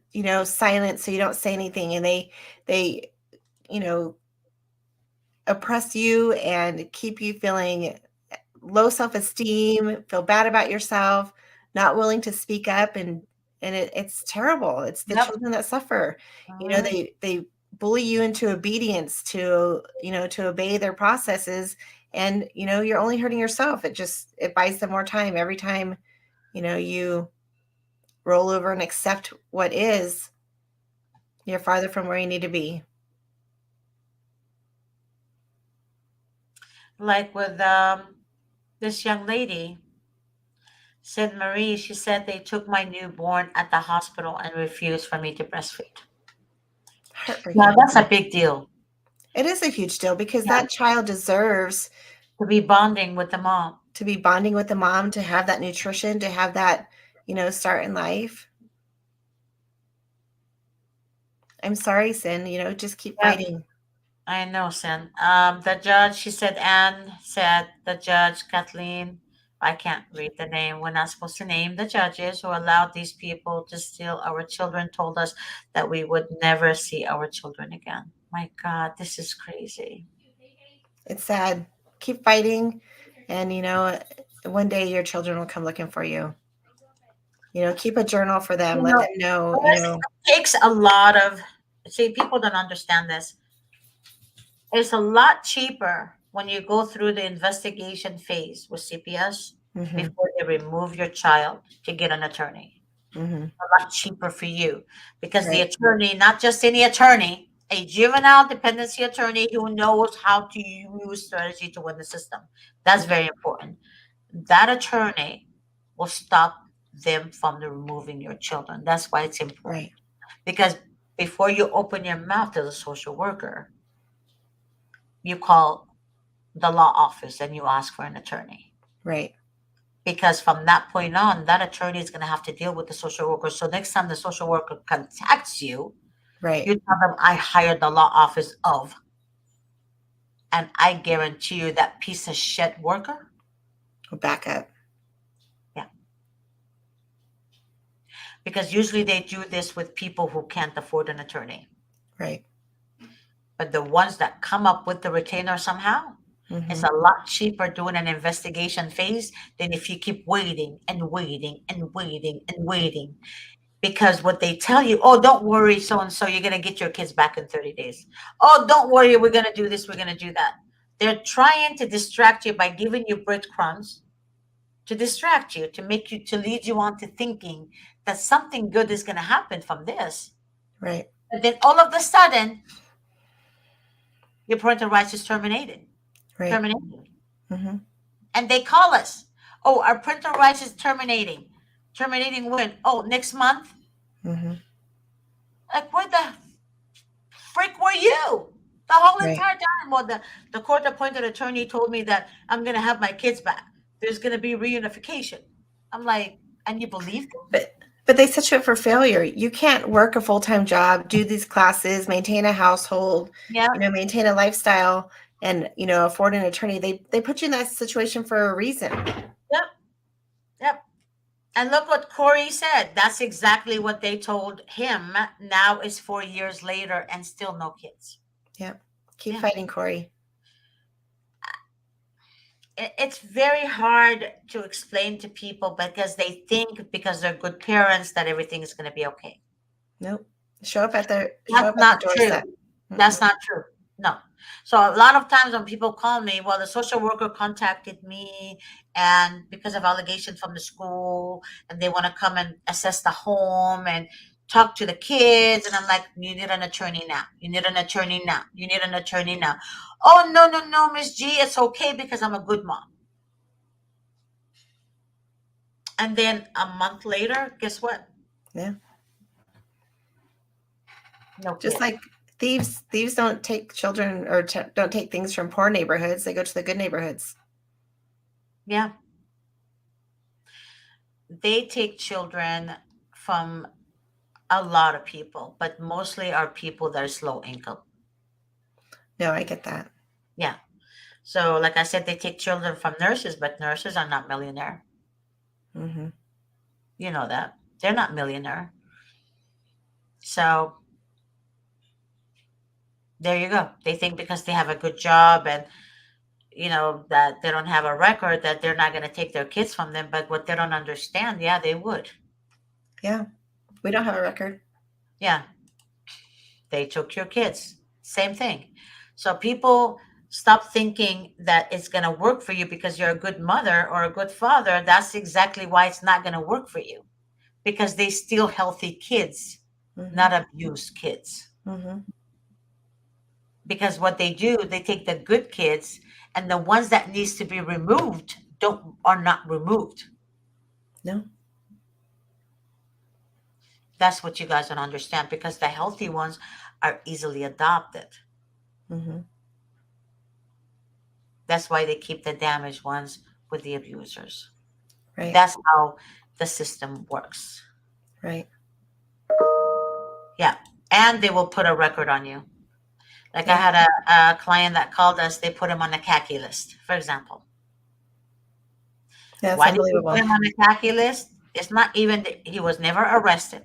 silent so you don't say anything. And they oppress you and keep you feeling low self-esteem, feel bad about yourself, not willing to speak up, and it's terrible. It's the children that suffer. They bully you into obedience to obey their processes, and you're only hurting yourself. It buys them more time every time you roll over and accept what is. You're farther from where you need to be. Like with this young lady, said Marie, she said they took my newborn at the hospital and refused for me to breastfeed. Now that's a big deal. It is a huge deal, because that child deserves to be bonding with the mom. To be bonding with the mom, to have that nutrition, to have that, start in life. I'm sorry, Sin. Just keep fighting. I know, Sin. The judge, she said, Anne said, the judge, Kathleen, I can't read the name. We're not supposed to name the judges who allowed these people to steal our children, told us that we would never see our children again. My God, this is crazy. It's sad. Keep fighting. And, one day your children will come looking for you. Keep a journal for them. Let them know. It takes a lot of, people don't understand this. It's a lot cheaper when you go through the investigation phase with CPS before they remove your child to get an attorney. A lot cheaper for you, because the attorney, not just any attorney, a juvenile dependency attorney who knows how to use strategy to win the system. That's very important. That attorney will stop them from removing your children. That's why it's important. Because before you open your mouth to the social worker, you call the law office and you ask for an attorney. Right. Because from that point on, that attorney is going to have to deal with the social worker. So next time the social worker contacts you, you tell them, I hired the law office of, and I guarantee you that piece of shit worker will back up. Yeah. Because usually they do this with people who can't afford an attorney. Right. But the ones that come up with the retainer somehow, it's a lot cheaper doing an investigation phase than if you keep waiting and waiting and waiting and waiting. Because what they tell you, oh, don't worry, so-and-so, you're going to get your kids back in 30 days. Oh, don't worry, we're going to do this, we're going to do that. They're trying to distract you by giving you breadcrumbs to distract you, to make you, to lead you on to thinking that something good is going to happen from this. Right. And then all of a sudden, your parental rights is terminated. Right. Terminated. And they call us. Oh, our parental rights is terminating. Terminating when? Oh, next month? Like, where the frick were you? The whole entire time. Well, the court-appointed attorney told me that I'm going to have my kids back. There's going to be reunification. I'm like, and you believe them? But they set you up for failure. You can't work a full-time job, do these classes, maintain a household, Yeah. maintain a lifestyle, and afford an attorney. They put you in that situation for a reason. Yep. Yep. And look what Corey said. That's exactly what they told him. Now it's 4 years later and still no kids. Yep. Keep fighting, Corey. It's very hard to explain to people because they think because they're good parents that everything is going to be okay. Nope. Show up at the That's not true. doorstep. That's not true. No. So a lot of times when people call me, well, the social worker contacted me and because of allegations from the school and they want to come and assess the home and talk to the kids. And I'm like, you need an attorney now. You need an attorney now. You need an attorney now. Oh, no, Miss G, it's okay because I'm a good mom. And then a month later, guess what? Yeah. No Just kids. like thieves don't take children or don't take things from poor neighborhoods. They go to the good neighborhoods. Yeah. They take children from a lot of people, but mostly are people that are low income. No, I get that. Yeah. So like I said, they take children from nurses, but nurses are not millionaire. Mm-hmm. You know that. They're not millionaire. So there you go. They think because they have a good job and that they don't have a record that they're not going to take their kids from them. But what they don't understand, yeah, they would. Yeah. We don't have a record. Yeah. They took your kids. Same thing. So people stop thinking that it's going to work for you because you're a good mother or a good father. That's exactly why it's not going to work for you. Because they steal healthy kids, not abused kids. Mm-hmm. Because what they do, they take the good kids and the ones that needs to be removed are not removed. No. That's what you guys don't understand because the healthy ones are easily adopted. Mm-hmm. That's why they keep the damaged ones with the abusers. Right. That's how the system works. Right. Yeah. And they will put a record on you. Like I had a client that called us, they put him on the khaki list, for example. That's Why did they unbelievable. put him on the khaki list? It's not even, he was never arrested.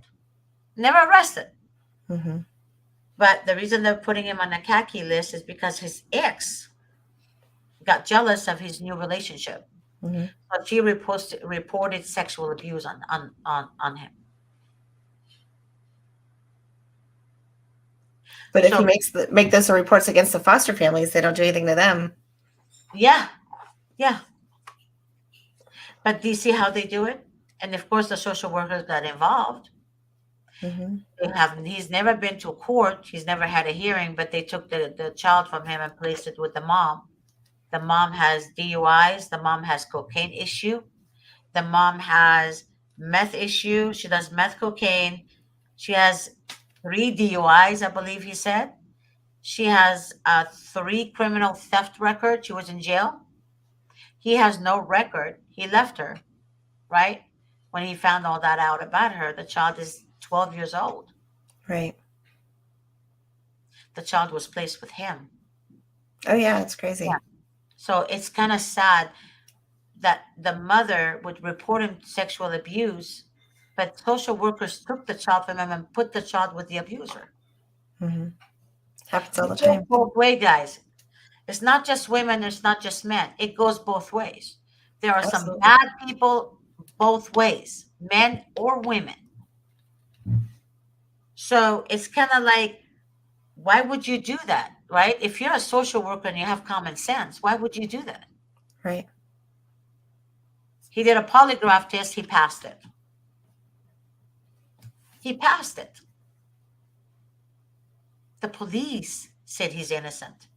Never arrested. Mm-hmm. But the reason they're putting him on the khaki list is because his ex got jealous of his new relationship. Mm-hmm. So she reported sexual abuse on him. But if he make those reports against the foster families, they don't do anything to them. Yeah. Yeah. But do you see how they do it? And of course, the social workers got involved. Mm-hmm. He's never been to court. He's never had a hearing, but they took the child from him and placed it with the mom. The mom has DUIs. The mom has cocaine issue. The mom has meth issue. She does meth cocaine. She has 3 DUIs, I believe he said. She has 3 criminal theft records. She was in jail. He has no record. He left her, right? When he found all that out about her, the child is 12 years old. Right. The child was placed with him. Oh, yeah, it's crazy. Yeah. So it's kind of sad that the mother would report him sexual abuse, but social workers took the child from him and put the child with the abuser. Mm-hmm. Happens all the time. Both ways, guys. It's not just women. It's not just men. It goes both ways. There are some bad people both ways, men or women. So it's kind of like, why would you do that, right? If you're a social worker and you have common sense, why would you do that? Right. He did a polygraph test. He passed it. He passed it. The police said he's innocent.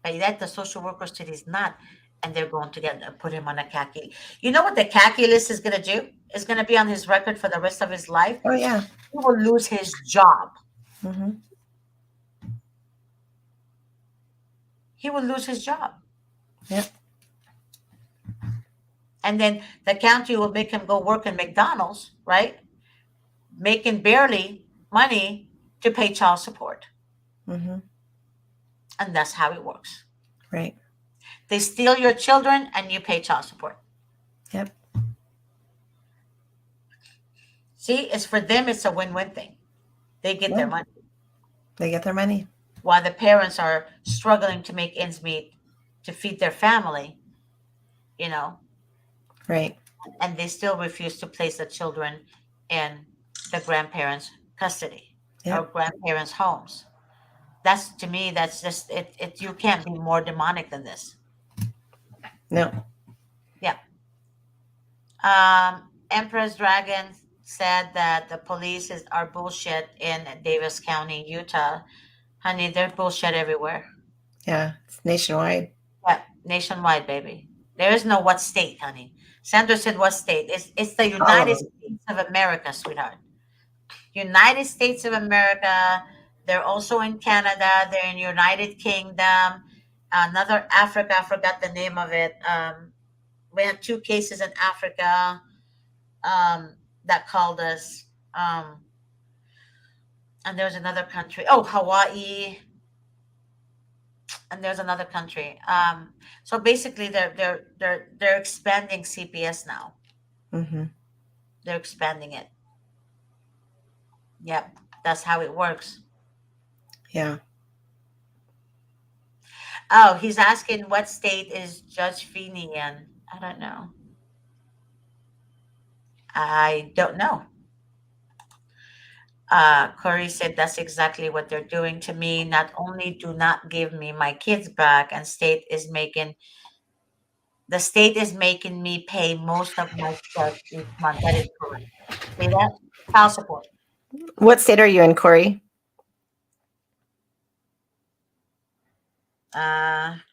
But yet the social worker said he's not. And they're going to put him on a khaki. You know what the khaki list is going to do? It's going to be on his record for the rest of his life. Oh, yeah. He will lose his job. Mm-hmm. He will lose his job. Yep. And then the county will make him go work in McDonald's, right? making barely money to pay child support. Mm-hmm. And that's how it works. Right. They steal your children and you pay child support. Yep. See, it's for them, it's a win-win thing. They get their money. They get their money. While the parents are struggling to make ends meet to feed their family, you know. Right. And they still refuse to place the children in the grandparents' custody or grandparents' homes. That's, to me, that's just it. You can't be more demonic than this. No. Yeah. Empress Dragon said that the police are bullshit in Davis County, Utah. Honey, they're bullshit everywhere. Yeah, it's nationwide. Yeah, nationwide, baby. There is no what state, honey. Sandra said what state? It's the United States of America, sweetheart. United States of America. They're also in Canada. They're in United Kingdom. Another Africa, I forgot the name of it. We have 2 cases in Africa that called us. And there's another country. Oh, Hawaii. And there's another country. So basically, they're expanding CPS now. Mm-hmm. They're expanding it. Yep, that's how it works. Yeah. Oh, he's asking what state is Judge Feeney in? I don't know. I don't know. Corey said that's exactly what they're doing to me. Not only do not give me my kids back, and the state is making me pay most of my stuff each month. That is correct. See that? Child support. What state are you in, Corey?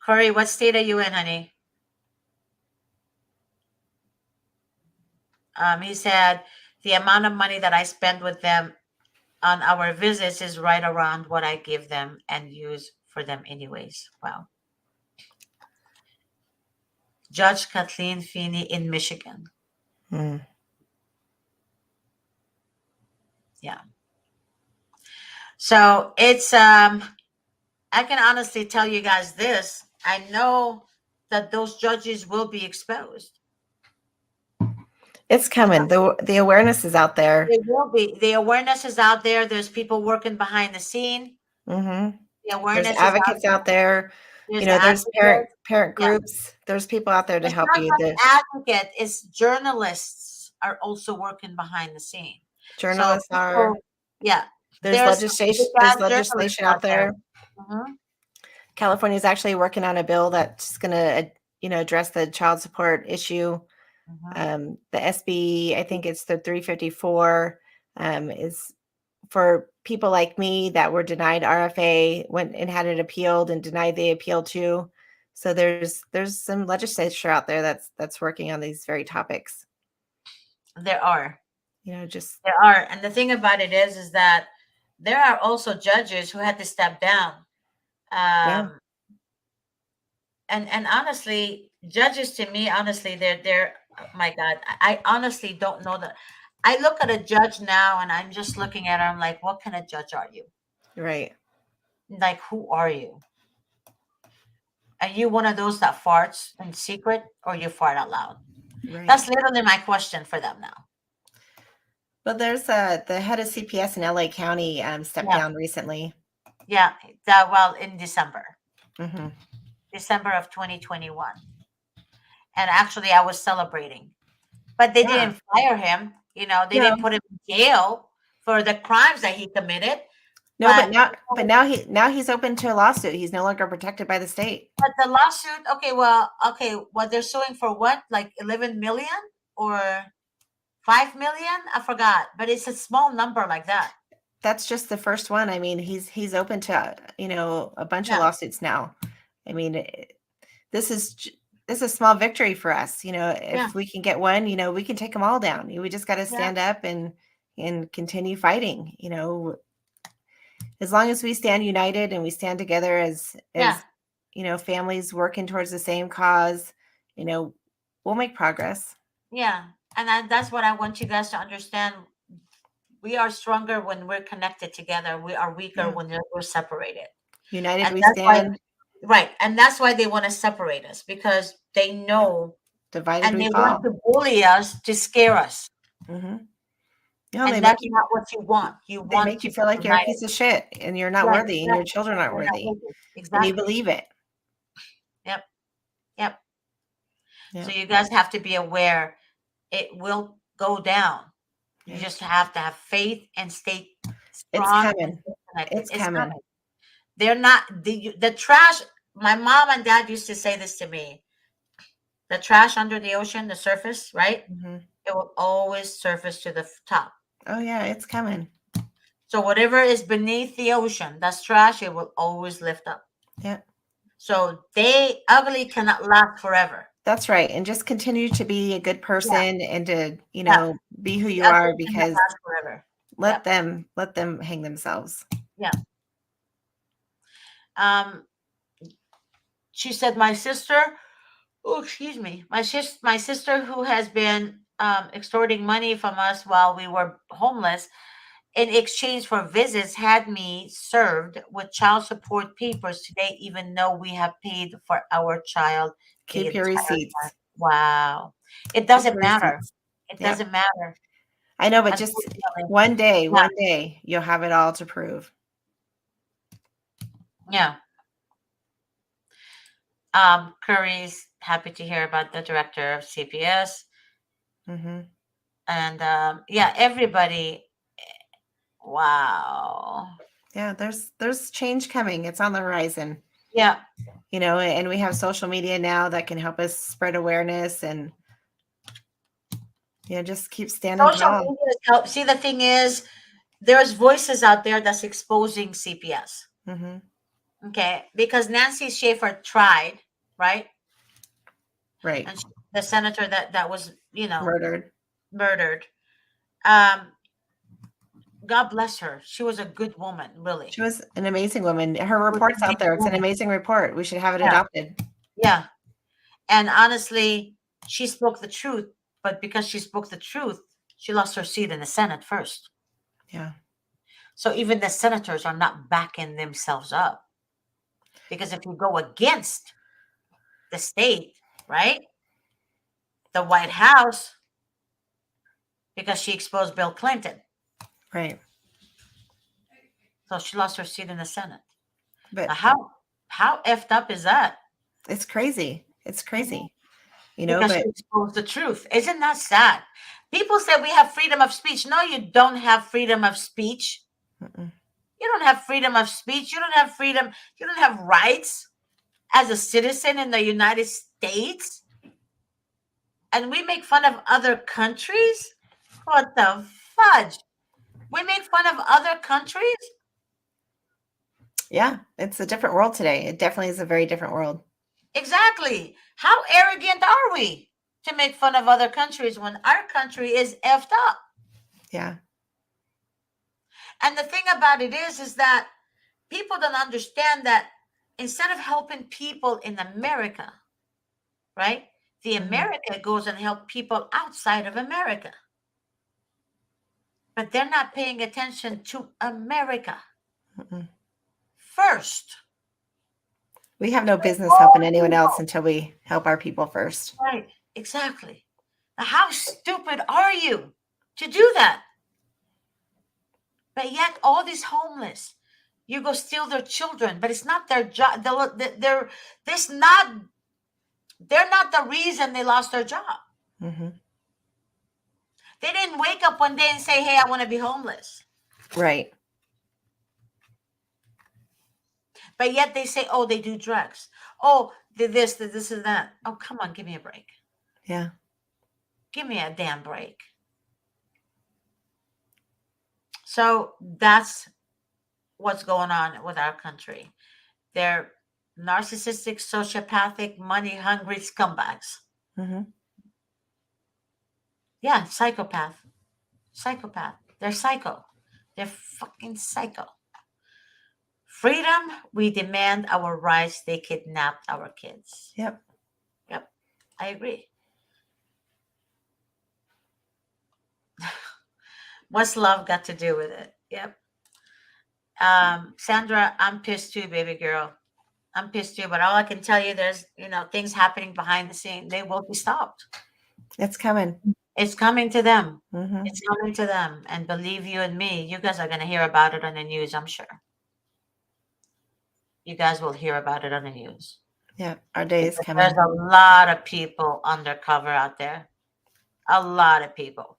Corey, what state are you in, honey? He said the amount of money that I spend with them on our visits is right around what I give them and use for them anyways. Wow. Judge Kathleen Feeney in Michigan. Mm. Yeah. So it's I can honestly tell you guys this. I know that those judges will be exposed. It's coming. The awareness is out there. It will be. The awareness is out there. There's people working behind the scene. Mm-hmm. The awareness There's advocates out there. There's parent groups. Yeah. There's people out there to help you. Advocate is journalists are also working behind the scene. Journalists are. Yeah. There's legislation out there. Mm-hmm. California is actually working on a bill that's going to, address the child support issue. Mm-hmm. The SB, I think it's the 354, is for people like me that were denied RFA, went and had it appealed and denied the appeal too. So there's some legislature out there that's working on these very topics. There are. There are. And the thing about it is that there are also judges who had to step down. And honestly, judges to me, honestly, they're oh my God, I honestly don't know that. I look at a judge now and I'm just looking at her. I'm like, what kind of judge are you? Right. Like, who are you? Are you one of those that farts in secret or you fart out loud? Right. That's literally my question for them now. Well, there's the head of CPS in LA County stepped down recently. Yeah. In December. Mm-hmm. December of 2021. And actually, I was celebrating. But they didn't fire him. They didn't put him in jail for the crimes that he committed. No, but now he's open to a lawsuit. He's no longer protected by the state. But the lawsuit, they're suing for what? Like 11 million or 5 million? I forgot. But it's a small number like that. That's just the first one. I mean, he's open to a bunch of lawsuits now. I mean, this is a small victory for us. If we can get one, we can take them all down. We just got to stand up and continue fighting. As long as we stand united and we stand together as families working towards the same cause, we'll make progress. Yeah. And that's what I want you guys to understand. We are stronger when we're connected together. We are weaker Yeah. when we're separated. United And we that's why, stand, right. And that's why they want to separate us, because they know, divided and we they want fall. to bully us to scare us. Mm-hmm. No, And that's not what you want. You they want make to you feel be like you're a united. piece of shit and you're not Right, worthy and your exactly. children aren't You're not worthy. worthy. And you Exactly. believe it. Yep. Yep. Yeah. So you guys have to be aware it will go down. You Yeah. just have to have faith and stay It's strong and coming. stay connected. It's coming. They're not the trash. My mom and dad used to say this to me. The trash under the ocean, the surface, right? Mm-hmm. It will always surface to the top. Oh yeah, it's coming. So whatever is beneath the ocean, that's trash, it will always lift up. Yeah. So they ugly cannot last forever. That's right. And just continue to be a good person and to, be who you The are, ugly cannot because last forever. let them hang themselves. Yeah. She said, my sister, my sister who has been extorting money from us while we were homeless in exchange for visits had me served with child support papers today, even though we have paid for our child the Keep your entire receipts. time. Wow. It Keep doesn't your matter. receipts. It Yep. doesn't matter. I know, but just one day you'll have it all to prove. Yeah. Curry's happy to hear about the director of CPS. Mm-hmm. And everybody. Wow. Yeah, there's change coming. It's on the horizon. Yeah. And we have social media now that can help us spread awareness and just keep standing Social tall. media help. See, the thing is, there's voices out there that's exposing CPS. Mm-hmm. Okay, because Nancy Schaefer tried, right? Right. And the senator that was, murdered. God bless her. She was a good woman, really. She was an amazing woman. Her report's out there. It's an amazing report. We should have it adopted. Yeah. And honestly, she spoke the truth, but because she spoke the truth, she lost her seat in the Senate first. Yeah. So even the senators are not backing themselves up. Because if you go against the state, right? The White House, because she exposed Bill Clinton. Right. So she lost her seat in the Senate. But now, how effed up is that? It's crazy. It's crazy. Because she exposed the truth. Isn't that sad? People say we have freedom of speech. No, you don't have freedom of speech. Mm-mm. You don't have freedom of speech. You don't have freedom. You don't have rights as a citizen in the United States. And we make fun of other countries? What the fudge? We make fun of other countries? Yeah, it's a different world today. It definitely is a very different world. Exactly. How arrogant are we to make fun of other countries when our country is effed up? Yeah. And the thing about it is that people don't understand that instead of helping people in America, right? The America goes and help people outside of America. But they're not paying attention to America first. We have no business helping anyone else until we help our people first. Right, exactly. Now, how stupid are you to do that? But yet all these homeless, you go steal their children, but it's not their job. They're not the reason they lost their job. Mm-hmm. They didn't wake up one day and say, hey, I want to be homeless. Right. But yet they say, oh, they do drugs. Oh, this and that. Oh, come on, give me a break. Yeah. Give me a damn break. So that's what's going on with our country. They're narcissistic, sociopathic, money-hungry scumbags. Mm-hmm. Yeah, psychopath. They're psycho. They're fucking psycho. Freedom, we demand our rights. They kidnapped our kids. Yep. I agree. What's love got to do with it? Yep. Sandra, I'm pissed too, baby girl. I'm pissed too, but all I can tell you, there's, things happening behind the scene. They will be stopped. It's coming. It's coming to them. Mm-hmm. It's coming to them. And believe you and me, you guys are going to hear about it on the news, I'm sure. You guys will hear about it on the news. Yeah, our day is Because coming. there's a lot of people undercover out there. A lot of people.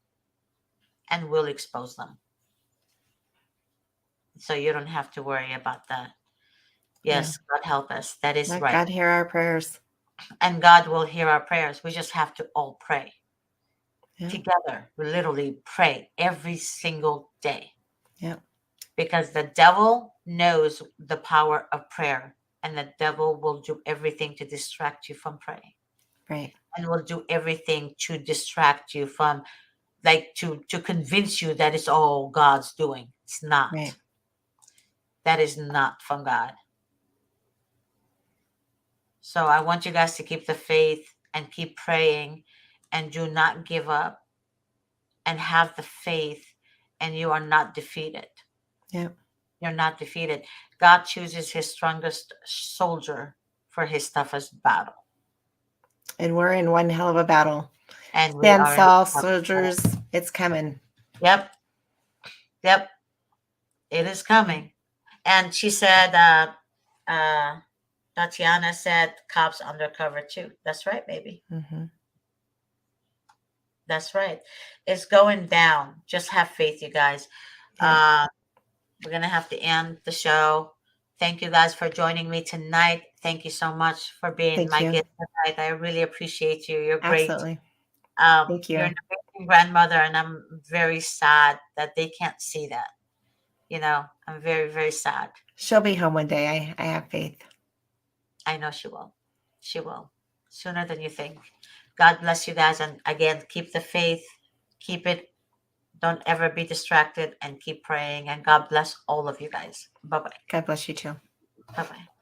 And we'll expose them. So you don't have to worry about that. Yes, God help us. That is Let right. God hear our prayers. And God will hear our prayers. We just have to all pray. Yeah. Together. We literally pray every single day. Yeah. Because the devil knows the power of prayer. And the devil will do everything to distract you from praying. Right. And will do everything to distract you from, like, to convince you that it's all God's doing. It's not. Right. That is not from God. So I want you guys to keep the faith and keep praying and do not give up and have the faith, and you are not defeated. Yeah. You're not defeated. God chooses his strongest soldier for his toughest battle. And we're in one hell of a battle. And we Stand are Saul soldiers, it's coming. Yep. Yep. It is coming. And she said, Tatiana said, cops undercover too. That's right, baby. Mm-hmm. That's right. It's going down. Just have faith, you guys. Yeah. We're going to have to end the show. Thank you guys for joining me tonight. Thank you so much for being my guest tonight. I really appreciate you. You're great. Absolutely. Thank you. You're an amazing grandmother, and I'm very sad that they can't see that. I'm very, very sad. She'll be home one day. I have faith. I know she will. She will. Sooner than you think. God bless you guys. And again, keep the faith. Keep it. Don't ever be distracted, and keep praying. And God bless all of you guys. Bye-bye. God bless you too. Bye-bye.